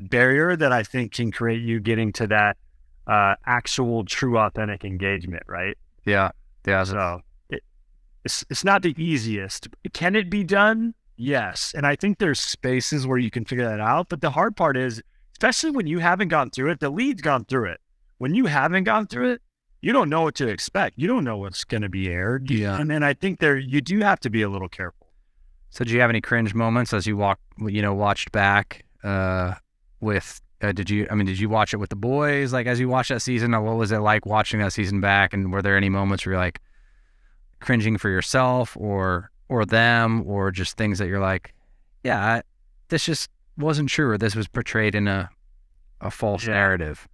barrier that I think can create you getting to that actual true authentic engagement. Right. Yeah. Yeah. So it's not the easiest. Can it be done? Yes. And I think there's spaces where you can figure that out. But the hard part is, especially when you haven't gone through it, the lead's gone through it. When you haven't gone through it, you don't know what to expect. You don't know what's going to be aired. Yeah. And then I think you do have to be a little careful. So did you have any cringe moments as you watched back did you watch it with the boys? Like, as you watched that season, what was it like watching that season back? And were there any moments where you're like cringing for yourself or them, or just things that you're like, yeah, this just wasn't true, or this was portrayed in a false narrative?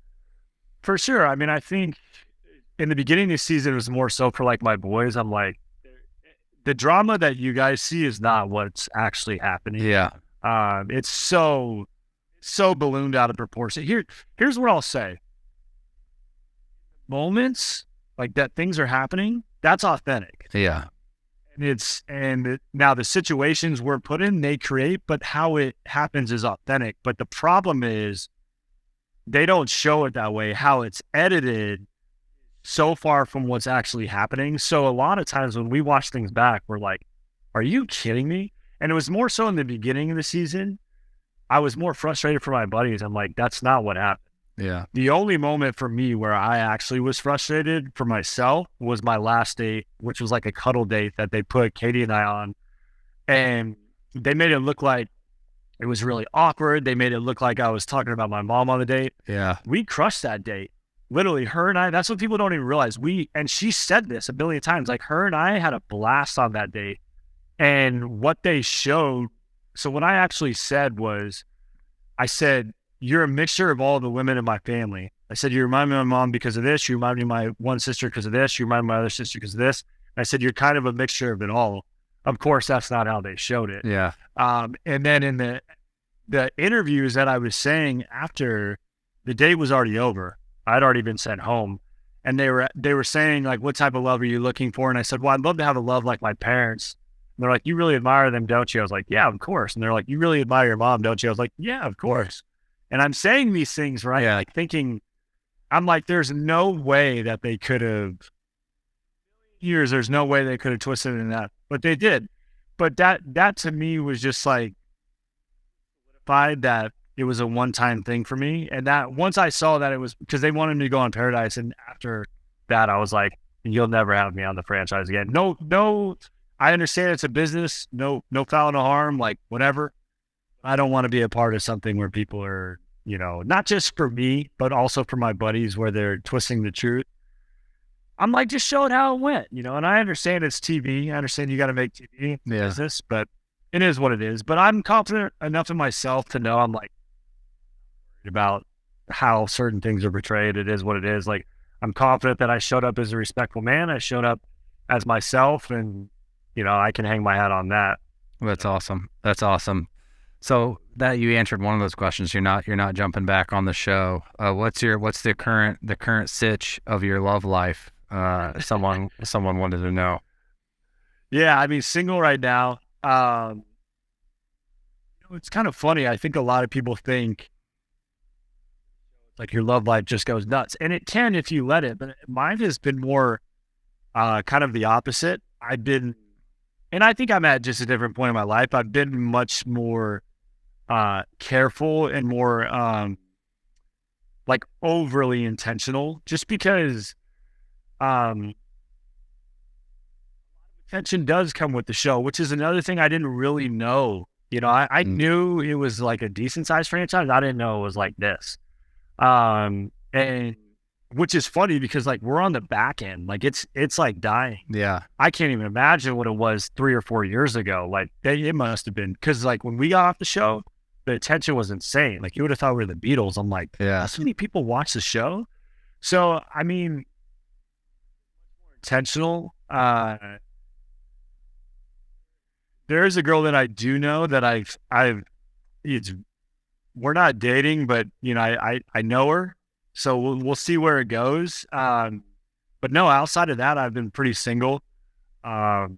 For sure. I mean, I think in the beginning of the season, it was more so for like my boys. I'm like, the drama that you guys see is not what's actually happening. Yeah. It's so ballooned out of proportion. Here's what I'll say. Moments like that, things are happening. That's authentic. Yeah. And now the situations we're put in, they create, but how it happens is authentic. But the problem is they don't show it that way. How it's edited so far from what's actually happening. So a lot of times when we watch things back, we're like, are you kidding me? And it was more so in the beginning of the season. I was more frustrated for my buddies. I'm like, that's not what happened. Yeah. The only moment for me where I actually was frustrated for myself was my last date, which was like a cuddle date that they put Katie and I on. And they made it look like it was really awkward. They made it look like I was talking about my mom on the date. Yeah. We crushed that date. Literally, her and I, that's what people don't even realize. And she said this a billion times, like her and I had a blast on that date. And what they showed, so what I actually said was, I said, you're a mixture of all the women in my family. I said, you remind me of my mom because of this. You remind me of my one sister because of this. You remind me of my other sister because of this. And I said, you're kind of a mixture of it all. Of course, that's not how they showed it. Yeah. And then in the interviews that I was saying after, the date was already over. I'd already been sent home. And they were saying, like, what type of love are you looking for? And I said, well, I'd love to have a love like my parents. And they're like, you really admire them, don't you? I was like, yeah, of course. And they're like, you really admire your mom, don't you? I was like, yeah, of course. And I'm saying these things, right? Yeah. Like thinking, I'm like, there's no way that they could have, there's no way they could have twisted it in that, but they did. But that to me was just like, solidified that it was a one-time thing for me. And that once I saw that it was because they wanted me to go on Paradise. And after that, I was like, you'll never have me on the franchise again. No, I understand it's a business. No foul, no harm, like whatever. I don't want to be a part of something where people are, not just for me, but also for my buddies where they're twisting the truth. I'm like, just show it how it went, and I understand it's TV. I understand you got to make TV business, but it is what it is. But I'm confident enough in myself to know I'm like about how certain things are portrayed. It is what it is. Like, I'm confident that I showed up as a respectful man. I showed up as myself, and, I can hang my hat on that. That's awesome. That's awesome. So that you answered one of those questions. You're not jumping back on the show. What's the current sitch of your love life? Someone wanted to know. Yeah, I mean, single right now. It's kind of funny. I think a lot of people think like your love life just goes nuts, and it can if you let it. But mine has been more kind of the opposite. And I think I'm at just a different point in my life. I've been much more careful and more like overly intentional, just because attention does come with the show, which is another thing I didn't really know. I knew it was like a decent sized franchise. I didn't know it was like this. And which is funny because like we're on the back end, like it's like dying. Yeah. I can't even imagine what it was 3 or 4 years ago. Like it must have been, because like when we got off the show, the attention was insane. Like you would have thought we were the Beatles. I'm like, yeah, so many people watch the show. So, I mean, intentional. There is a girl that I do know that we're not dating, but I know her, so we'll see where it goes. But no, outside of that, I've been pretty single. That's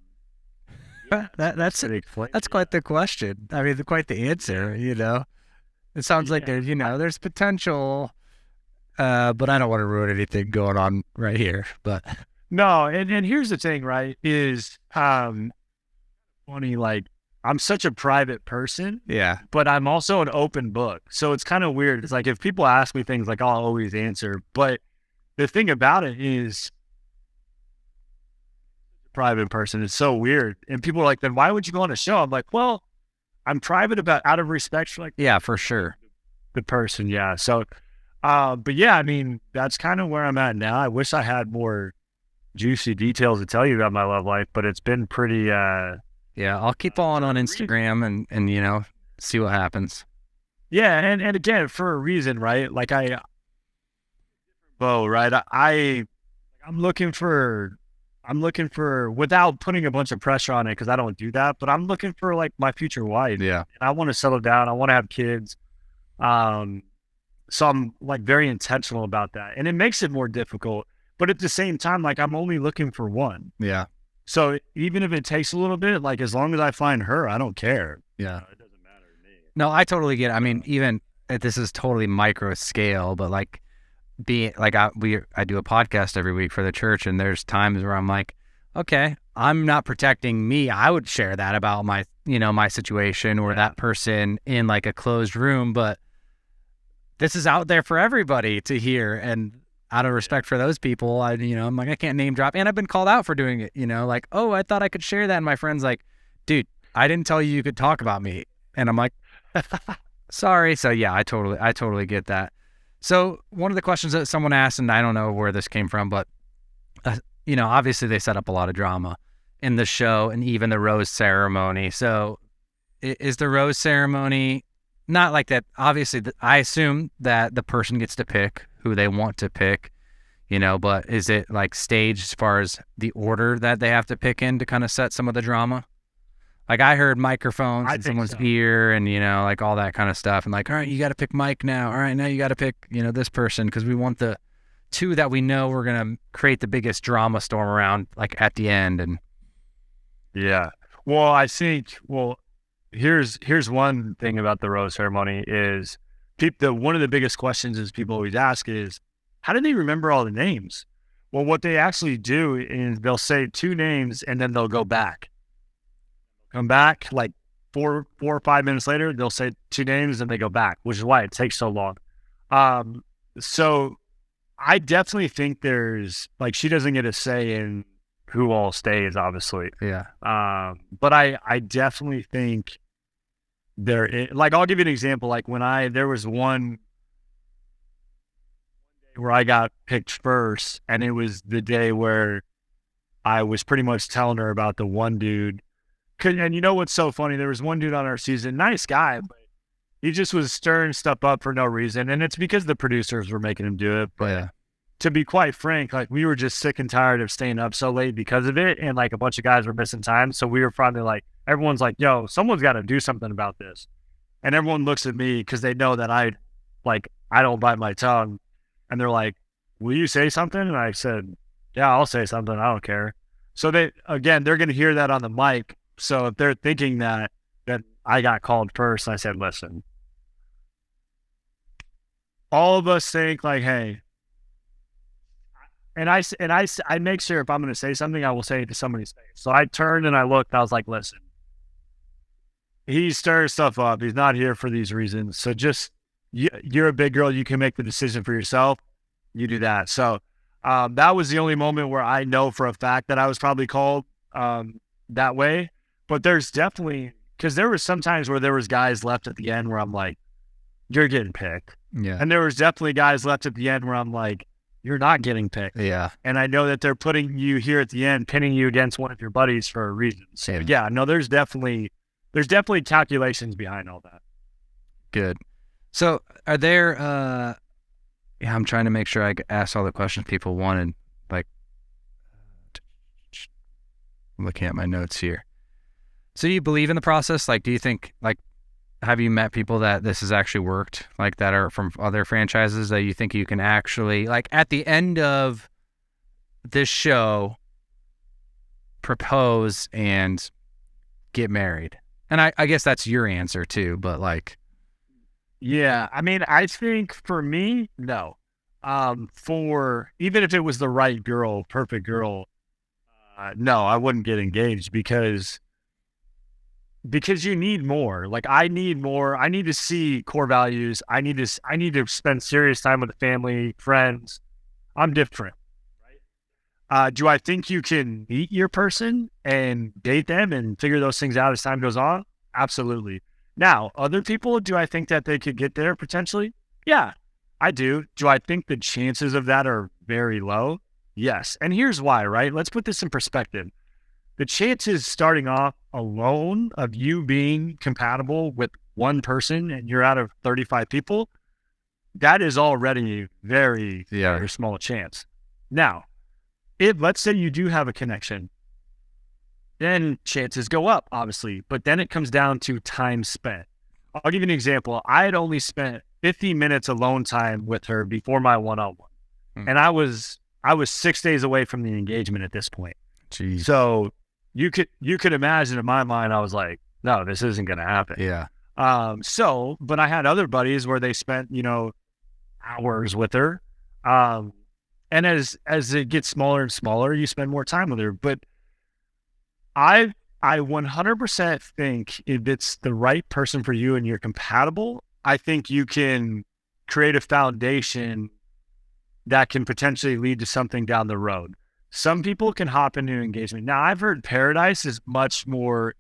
quite the question. I mean, quite the answer. It sounds like there's potential, but I don't want to ruin anything going on right here. But no, and here's the thing, right? Is funny, like I'm such a private person, yeah, but I'm also an open book. So it's kind of weird. It's like if people ask me things, like I'll always answer. But the thing about it is, private person, it's so weird. And people are like, then why would you go on a show? I'm like, well, I'm private out of respect for yeah, for sure, the person. Yeah. So, but yeah, I mean, that's kind of where I'm at now. I wish I had more juicy details to tell you about my love life, but it's been pretty, yeah, I'll keep on Instagram and see what happens. Yeah, and again, for a reason, right? Like right? I'm looking for, without putting a bunch of pressure on it, because I don't do that, but I'm looking for like my future wife. Yeah. And I want to settle down. I want to have kids. So I'm like very intentional about that. And it makes it more difficult. But at the same time, like I'm only looking for one. Yeah. So even if it takes a little bit, like as long as I find her, I don't care. Yeah. It doesn't matter to me. No, I totally get it. I mean, even if this is totally micro scale, but like being like I do a podcast every week for the church, and there's times where I'm like, okay, I'm not protecting me. I would share that about my my situation or that person in like a closed room, but this is out there for everybody to hear. And out of respect for those people, I'm like, I can't name drop. And I've been called out for doing it, like, oh, I thought I could share that. And my friend's like, dude, I didn't tell you could talk about me. And I'm like, sorry. So yeah, I totally get that. So one of the questions that someone asked, and I don't know where this came from, but obviously they set up a lot of drama in the show and even the rose ceremony. So is the rose ceremony not like that? Obviously, I assume that the person gets to pick who they want to pick, but is it like staged as far as the order that they have to pick in to kind of set some of the drama? Like I heard microphones in someone's ear and, like all that kind of stuff. And like, all right, you got to pick Mike now. All right, now you got to pick, this person because we want the two that we know we're going to create the biggest drama storm around like at the end. And yeah, well, I think, here's one thing about the rose ceremony is one of the biggest questions is people always ask is, how do they remember all the names? Well, what they actually do is they'll say two names and then they'll go back. Come back like 4 or 5 minutes later, they'll say two names and they go back, which is why it takes so long. So I definitely think there's like, she doesn't get a say in who all stays, obviously. yeah. But I definitely think like, I'll give you an example. Like there was one where I got picked first, and it was the day where I was pretty much telling her about the one dude. And you know what's so funny? There was one dude on our season, nice guy, but he just was stirring stuff up for no reason. And it's because the producers were making him do it. But yeah. To be quite frank, like we were just sick and tired of staying up so late because of it. And like a bunch of guys were missing time. So we were finally like, everyone's like, yo, someone's got to do something about this. And everyone looks at me because they know that I don't bite my tongue. And they're like, will you say something? And I said, yeah, I'll say something. I don't care. So they're going to hear that on the mic. So if they're thinking that I got called first, I said, listen, all of us think like, hey, and I make sure if I'm going to say something, I will say it to somebody's face. So I turned and I looked, I was like, listen, he's stirring stuff up. He's not here for these reasons. So just, you're a big girl. You can make the decision for yourself. You do that. So that was the only moment where I know for a fact that I was probably called that way. But there's definitely, because there was some times where there was guys left at the end where I'm like, you're getting picked. Yeah. And there was definitely guys left at the end where I'm like, you're not getting picked. Yeah. And I know that they're putting you here at the end, pinning you against one of your buddies for a reason. So Yeah. no, there's definitely calculations behind all that. Good. So are there, I'm trying to make sure I ask all the questions people wanted. Like, I'm looking at my notes here. So you believe in the process? Like, do you think, like, have you met people that this has actually worked, like that are from other franchises that you think you can actually, like, at the end of this show, propose and get married? And I guess that's your answer too, but like. Yeah, I mean, I think for me, no. For even if it was the right girl, perfect girl, no, I wouldn't get engaged because you need more. Like I need more. I need to see core values. I need to spend serious time with the family, friends. I'm different. Do I think you can meet your person and date them and figure those things out as time goes on? Absolutely. Now, other people, do I think that they could get there potentially? Yeah, I do. Do I think the chances of that are very low? Yes. And here's why, right? Let's put this in perspective. The chances starting off alone of you being compatible with one person and you're out of 35 people, that is already a very, very small chance. Now, if let's say you do have a connection, then chances go up, obviously, but then it comes down to time spent. I'll give you an example. I had only spent 50 minutes alone time with her before my one-on-one. And I was 6 days away from the engagement at this point. Jeez. So you could imagine in my mind, I was like, no, this isn't going to happen. Yeah. But I had other buddies where they spent, hours with her. And as it gets smaller and smaller, you spend more time with her. But I 100% think if it's the right person for you and you're compatible, I think you can create a foundation that can potentially lead to something down the road. Some people can hop into engagement. Now, I've heard paradise is much more,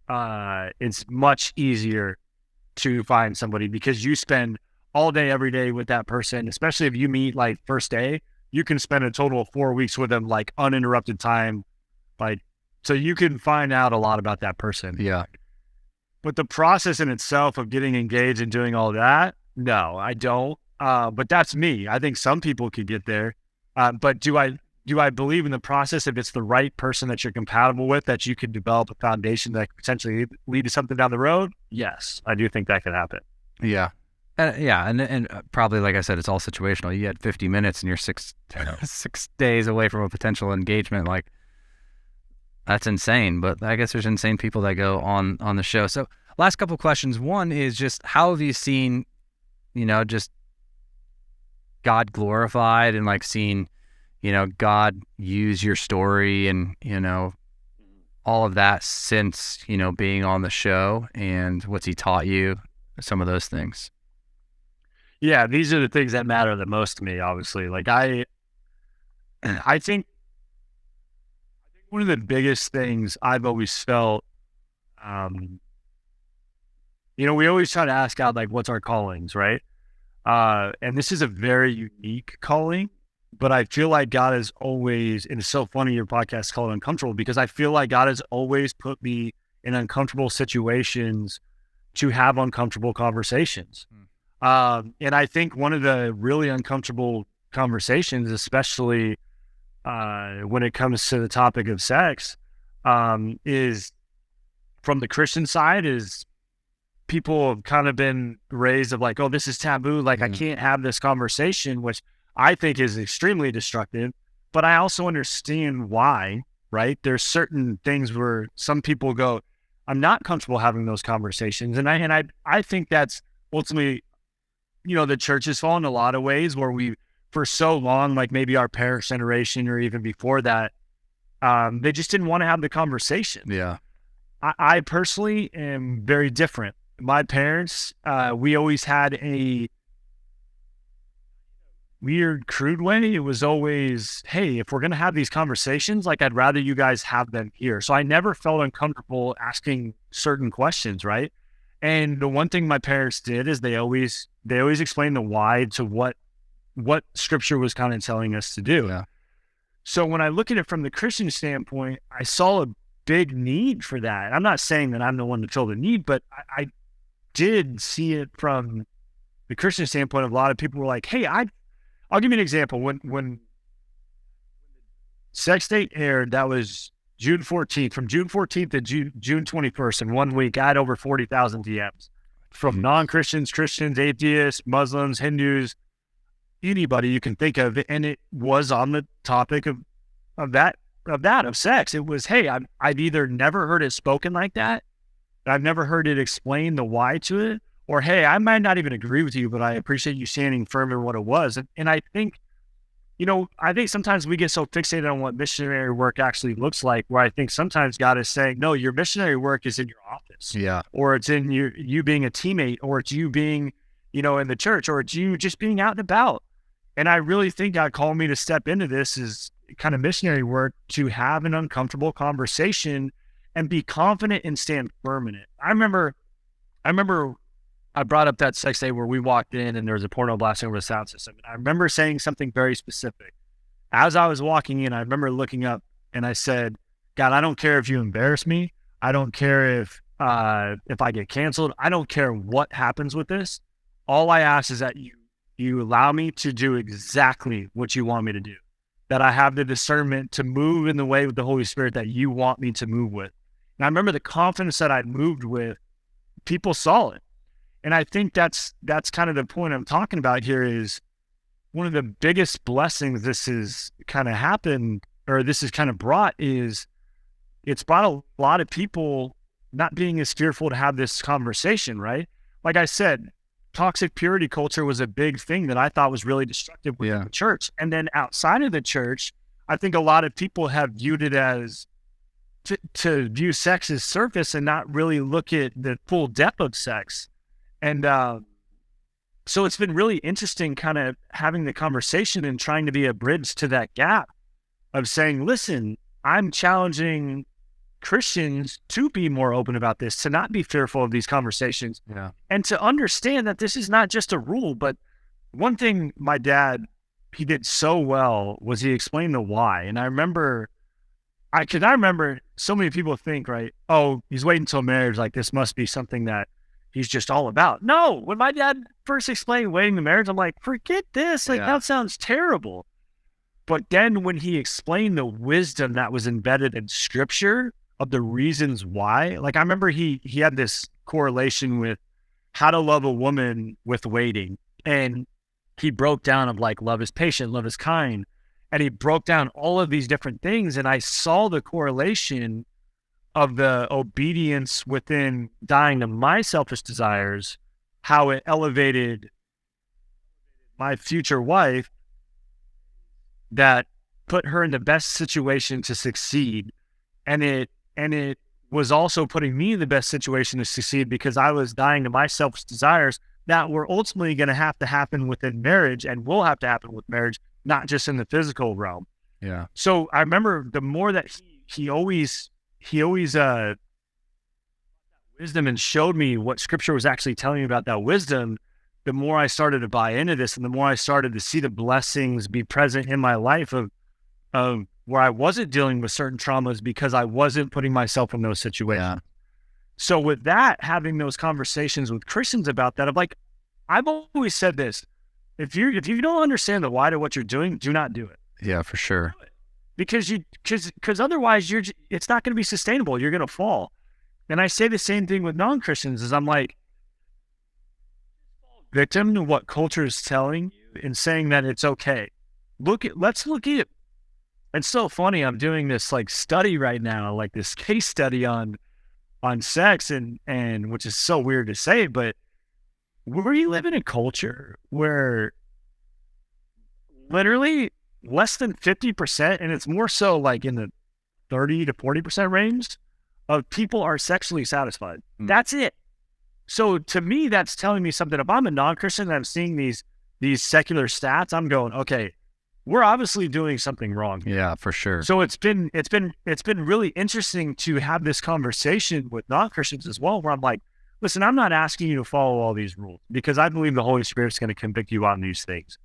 it's much easier to find somebody because you spend all day, every day with that person, especially if you meet like first day, you can spend a total of 4 weeks with them, like uninterrupted time, so you can find out a lot about that person. Yeah. But the process in itself of getting engaged and doing all that, no, I don't. But that's me. I think some people could get there. But do I believe in the process if it's the right person that you're compatible with, that you can develop a foundation that could potentially lead to something down the road? Yes, I do think that could happen. Yeah. And probably, like I said, it's all situational. You had 50 minutes and you're 6 days away from a potential engagement. Like, that's insane, but I guess there's insane people that go on the show. So last couple of questions. One is just, how have you seen, just God glorified and like seen, God use your story and, all of that since, being on the show, and what's he taught you, some of those things? Yeah, these are the things that matter the most to me, obviously. Like I think one of the biggest things I've always felt, we always try to ask God, like, what's our callings, right? And this is a very unique calling, but I feel like God has always, and it's so funny your podcast is called Uncomfortable, because I feel like God has always put me in uncomfortable situations to have uncomfortable conversations. And I think one of the really uncomfortable conversations, especially when it comes to the topic of sex, is from the Christian side, is people have kind of been raised of like, oh, this is taboo. Like I can't have this conversation, which I think is extremely destructive, but I also understand why, right? There's certain things where some people go, I'm not comfortable having those conversations. And I think that's ultimately, the church has fallen in a lot of ways where we, for so long, like maybe our parents' generation or even before that, they just didn't want to have the conversation. Yeah. I personally am very different. My parents, we always had a weird, crude way. It was always, hey, if we're going to have these conversations, like I'd rather you guys have them here. So I never felt uncomfortable asking certain questions, right? And the one thing my parents did is they always explained the why to what scripture was kind of telling us to do. Yeah. So when I look at it from the Christian standpoint, I saw a big need for that. I'm not saying that I'm the one to fill the need, but I did see it from the Christian standpoint. A lot of people were like, hey, I'll give you an example. When Sex Date aired, that was June 14th, from June 14th to June 21st, in 1 week, I had over 40,000 DMs from non-Christians, Christians, atheists, Muslims, Hindus, anybody you can think of. And it was on the topic of sex. It was, hey, I've either never heard it spoken like that, I've never heard it explain the why to it, or, hey, I might not even agree with you, but I appreciate you standing firm in what it was. And I think, I think sometimes we get so fixated on what missionary work actually looks like, where I think sometimes God is saying, no, your missionary work is in your office. Yeah. Or it's in you being a teammate, or it's you being, in the church, or it's you just being out and about. And I really think God called me to step into this as kind of missionary work, to have an uncomfortable conversation and be confident and stand firm in it. I remember I brought up that sex day where we walked in and there was a porno blasting over the sound system. And I remember saying something very specific. As I was walking in, I remember looking up and I said, God, I don't care if you embarrass me. I don't care if I get canceled. I don't care what happens with this. All I ask is that you allow me to do exactly what you want me to do. That I have the discernment to move in the way with the Holy Spirit that you want me to move with. And I remember the confidence that I moved with, people saw it. And I think that's kind of the point I'm talking about here, is one of the biggest blessings this has kind of happened, or this has kind of brought, is it's brought a lot of people not being as fearful to have this conversation, right? Like I said, toxic purity culture was a big thing that I thought was really destructive within the church. And then outside of the church, I think a lot of people have viewed it as to view sex as surface and not really look at the full depth of sex. And so it's been really interesting kind of having the conversation and trying to be a bridge to that gap of saying, listen, I'm challenging Christians to be more open about this, to not be fearful of these conversations, and to understand that this is not just a rule. But one thing my dad, he did so well was he explained the why. And I remember so many people think, right, oh, he's waiting until marriage, like this must be something that he's just all about. No, when my dad first explained waiting to marriage, I'm like, forget this. Like, that sounds terrible. But then when he explained the wisdom that was embedded in scripture of the reasons why, like I remember he had this correlation with how to love a woman with waiting. And he broke down of like, love is patient, love is kind. And he broke down all of these different things. And I saw the correlation of the obedience within dying to my selfish desires, how it elevated my future wife, that put her in the best situation to succeed. And it was also putting me in the best situation to succeed, because I was dying to my selfish desires that were ultimately going to have to happen within marriage, and will have to happen with marriage, not just in the physical realm. Yeah. So I remember the more that he always wisdom and showed me what scripture was actually telling me about that wisdom, the more I started to buy into this, and the more I started to see the blessings be present in my life of where I wasn't dealing with certain traumas because I wasn't putting myself in those situations. Yeah. So with that, having those conversations with Christians about that, I'm like, I've always said this: if you don't understand the why to what you're doing, do not do it. Yeah, for sure. Because otherwise it's not going to be sustainable. You're going to fall. And I say the same thing with non-Christians, is I'm like, victim to what culture is telling you and saying that it's okay. Let's look at, it's so funny. I'm doing this like study right now, like this case study on sex, and which is so weird to say, but we live in a culture where literally less than 50%, and it's more so like in the 30 to 40% range of people are sexually satisfied. That's it. So to me, that's telling me something. If I'm a non-Christian and I'm seeing these secular stats, I'm going, okay, we're obviously doing something wrong. Yeah, for sure. So it's been really interesting to have this conversation with non-Christians as well, where I'm like, listen, I'm not asking you to follow all these rules, because I believe the Holy Spirit's going to convict you on these things.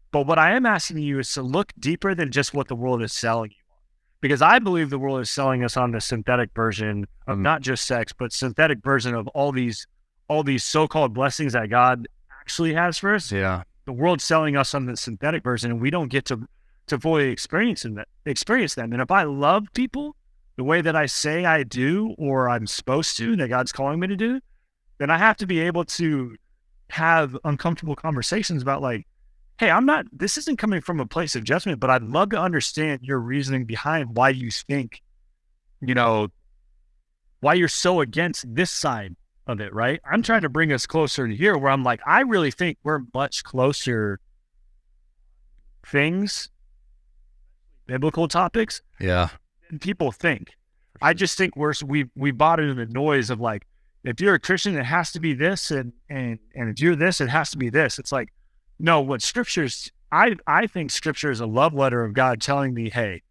But what I am asking you is to look deeper than just what the world is selling you on. Because I believe the world is selling us on the synthetic version of not just sex, but synthetic version of all these so-called blessings that God actually has for us. Yeah. The world's selling us on the synthetic version, and we don't get to fully experience them. And if I love people, the way that I say I do, or I'm supposed to, that God's calling me to do, then I have to be able to have uncomfortable conversations about like, hey, this isn't coming from a place of judgment, but I'd love to understand your reasoning behind why you think, why you're so against this side of it, right? I'm trying to bring us closer to here where I'm like, I really think we're much closer things, biblical topics, Yeah. than people think. I just think we bought into the noise of like, if you're a Christian, it has to be this, and if you're this, it has to be this. It's like, no, what scriptures, I think scripture is a love letter of God telling me, hey,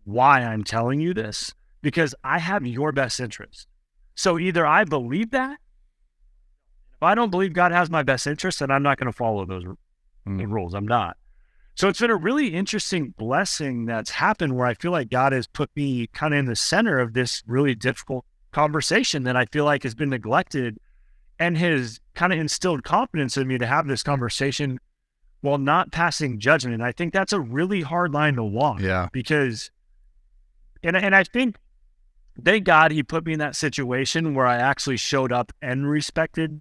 why I'm telling you this, because I have your best interest. So either I believe that, if I don't believe God has my best interest, then I'm not going to follow those rules. I'm not. So it's been a really interesting blessing that's happened where I feel like God has put me kind of in the center of this really difficult conversation that I feel like has been neglected, and has kind of instilled confidence in me to have this conversation while not passing judgment. And I think that's a really hard line to walk. Yeah. Because, and I think, thank God he put me in that situation where I actually showed up and respected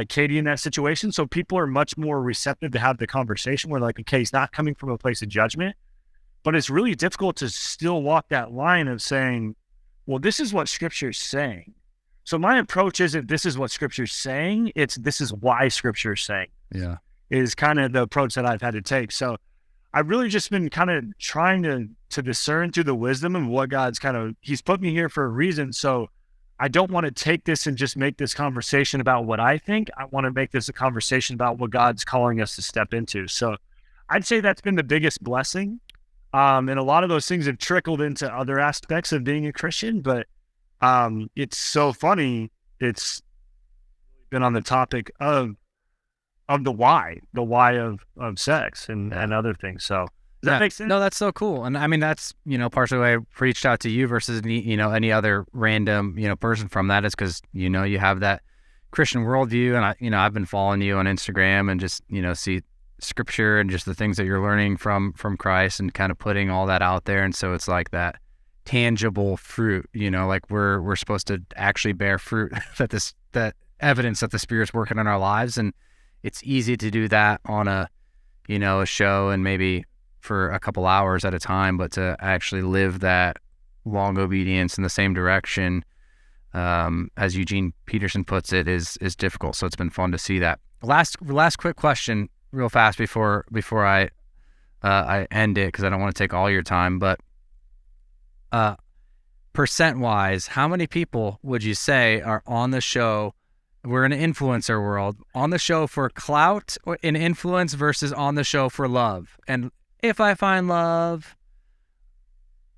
Katie in that situation. So people are much more receptive to have the conversation where like, okay, he's not coming from a place of judgment, but it's really difficult to still walk that line of saying, well, this is what scripture is saying. So my approach isn't this is what scripture is saying, it's this is why scripture is saying. Yeah. Is kind of the approach that I've had to take. So I've really just been kind of trying to discern through the wisdom of what he's put me here for a reason. So I don't want to take this and just make this conversation about what I think. I want to make this a conversation about what God's calling us to step into. So I'd say that's been the biggest blessing. And a lot of those things have trickled into other aspects of being a Christian, but it's so funny. It's been on the topic of the why of sex and other things. So does that make sense? No, that's so cool. And I mean, that's, partially why I reached out to you versus any other random, person from that is because, you have that Christian worldview. And I've been following you on Instagram and just, see scripture and just the things that you're learning from Christ and kind of putting all that out there. And so it's like that tangible fruit, like we're supposed to actually bear fruit that evidence that the Spirit's working in our lives. And it's easy to do that on a show and maybe for a couple hours at a time, but to actually live that long obedience in the same direction, as Eugene Peterson puts it, is difficult. So it's been fun to see that. Last quick question real fast before I end it, because I don't want to take all your time, but percent wise, how many people would you say are on the show? We're in an influencer world, on the show for clout or in influence versus on the show for love. And if I find love,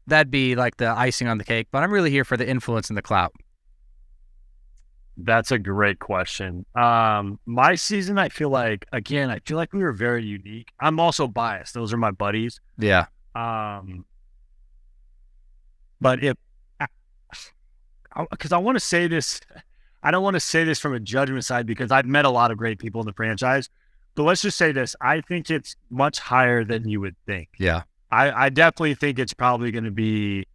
that'd be like the icing on the cake, but I'm really here for the influence and the clout. That's a great question. My season, I feel like we were very unique. I'm also biased. Those are my buddies. Yeah. But because I want to say this, I don't want to say this from a judgment side because I've met a lot of great people in the franchise, but let's just say this. I think it's much higher than you would think. Yeah. I definitely think it's probably going to be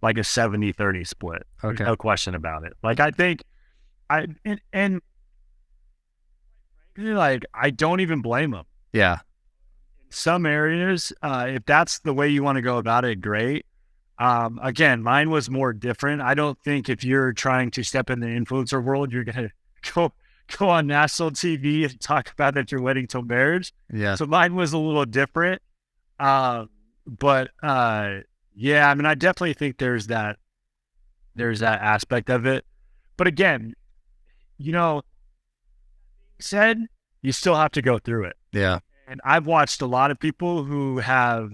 like a 70-30 split. Okay. There's no question about it. Like, I think and like, I don't even blame them. Yeah. In some areas, if that's the way you want to go about it, great. Again, mine was more different. I don't think if you're trying to step in the influencer world, you're going to go on national TV and talk about that you're waiting till marriage. Yeah. So mine was a little different. But yeah, I mean, I definitely think there's that aspect of it. But again, said, you still have to go through it. Yeah. And I've watched a lot of people who have,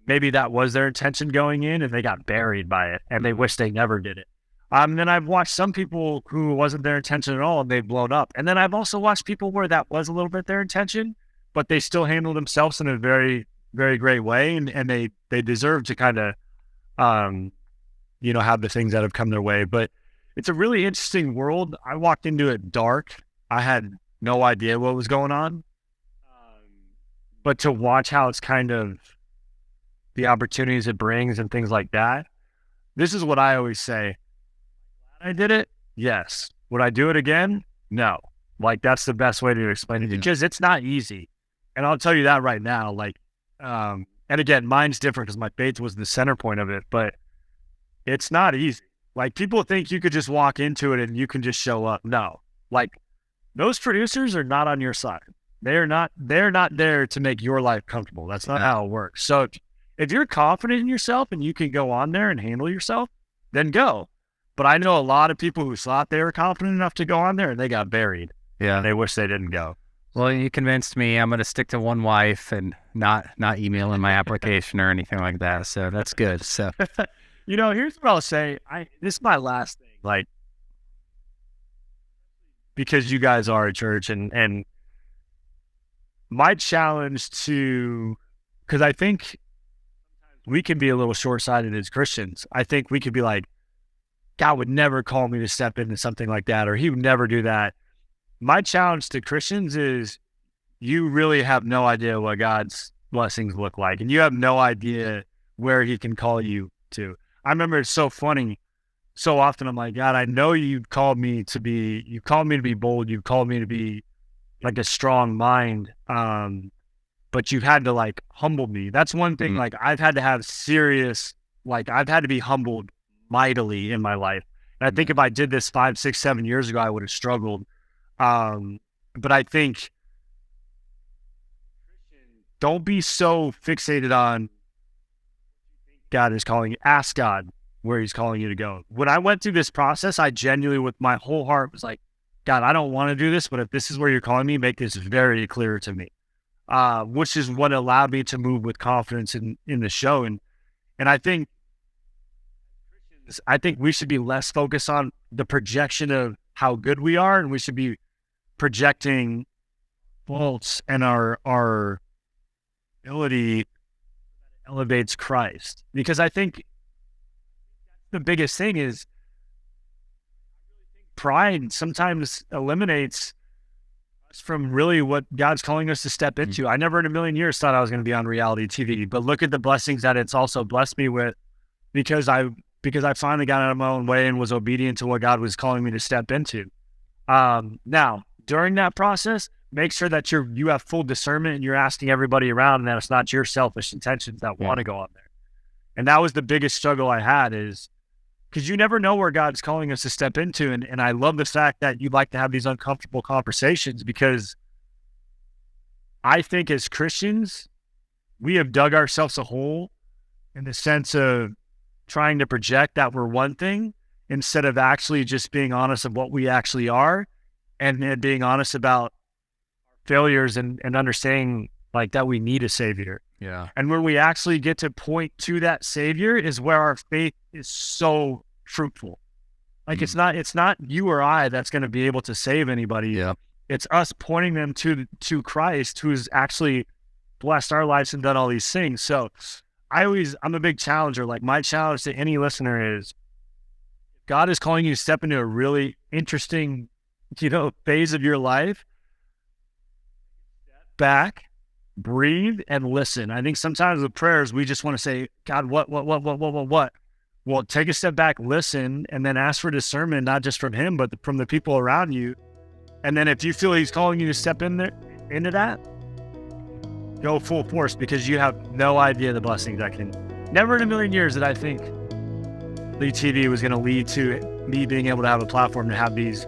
maybe that was their intention going in and they got buried by it and they wish they never did it. Then I've watched some people who wasn't their intention at all and they've blown up. And then I've also watched people where that was a little bit their intention, but they still handle themselves in a very, very great way. And they deserve to kind of, have the things that have come their way. But it's a really interesting world. I walked into it dark. I had no idea what was going on. But to watch how it's kind of the opportunities it brings and things like that. This is what I always say. I did it. Yes. Would I do it again? No. Like, that's the best way to explain it, because it's not easy. And I'll tell you that right now. Like, and again, mine's different because my faith was the center point of it, but it's not easy. Like, people think you could just walk into it and you can just show up. No. Like, those producers are not on your side. They're not there to make your life comfortable. That's not how it works. So if you're confident in yourself and you can go on there and handle yourself, then go. But I know a lot of people who thought they were confident enough to go on there and they got buried. Yeah. And they wish they didn't go. Well, you convinced me. I'm going to stick to one wife and not emailing my application or anything like that. So that's good. So, here's what I'll say. This is my last thing. Like, because you guys are a church, and my challenge because I think we can be a little short-sighted as Christians. I think we could be like, God would never call me to step into something like that, or he would never do that. My challenge to Christians is you really have no idea what God's blessings look like, and you have no idea where he can call you to. I remember it's so funny. So often I'm like, God, I know you called me to be bold. You've called me to be like a strong mind. But you've had to like humble me. That's one thing. Like, I've had to have serious, like, I've had to be humbled mightily in my life. And I think if I did this 5, 6, 7 years ago, I would have struggled. But I think don't be so fixated on God is calling you. Ask God where he's calling you to go. When I went through this process, I genuinely, with my whole heart, was like, God, I don't want to do this, but if this is where you're calling me, make this very clear to me. Which is what allowed me to move with confidence in the show. And I think we should be less focused on the projection of how good we are, and we should be projecting faults and our ability elevates Christ. Because I think the biggest thing is pride sometimes eliminates us from really what God's calling us to step into. I never in a million years thought I was going to be on reality TV, but look at the blessings that it's also blessed me with, because I finally got out of my own way and was obedient to what God was calling me to step into. Now, during that process, make sure that you have full discernment and you're asking everybody around, and that it's not your selfish intentions that want to go on there. And that was the biggest struggle I had, is because you never know where God's calling us to step into. And I love the fact that you'd like to have these uncomfortable conversations, because I think as Christians, we have dug ourselves a hole in the sense of trying to project that we're one thing instead of actually just being honest of what we actually are, and being honest about failures and understanding like that we need a savior. yeah. And when we actually get to point to that savior is where our faith is so fruitful. Like, it's not you or I that's going to be able to save anybody. Yeah. It's us pointing them to Christ, who's actually blessed our lives and done all these things. So I'm a big challenger. Like, my challenge to any listener is, God is calling you to step into a really interesting, phase of your life. Step back, breathe, and listen. I think sometimes with prayers, we just want to say, God, what? Well, take a step back, listen, and then ask for discernment, not just from him, but from the people around you. And then if you feel he's calling you to step into that, go full force, because you have no idea the blessings that can. Never in a million years did I think Lead TV was going to lead to me being able to have a platform to have these,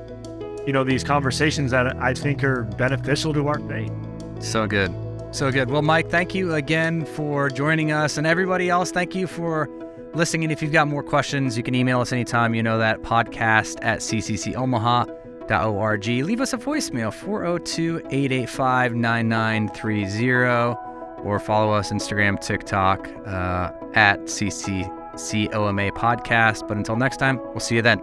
these conversations that I think are beneficial to our faith. So good. So good. Well, Mike, thank you again for joining us, and everybody else, thank you for listening. And if you've got more questions, you can email us anytime. You know that, podcast@cccomaha.org. Leave us a voicemail, 402-885-9930, or follow us Instagram, TikTok, at CCCOMA podcast. But until next time, we'll see you then.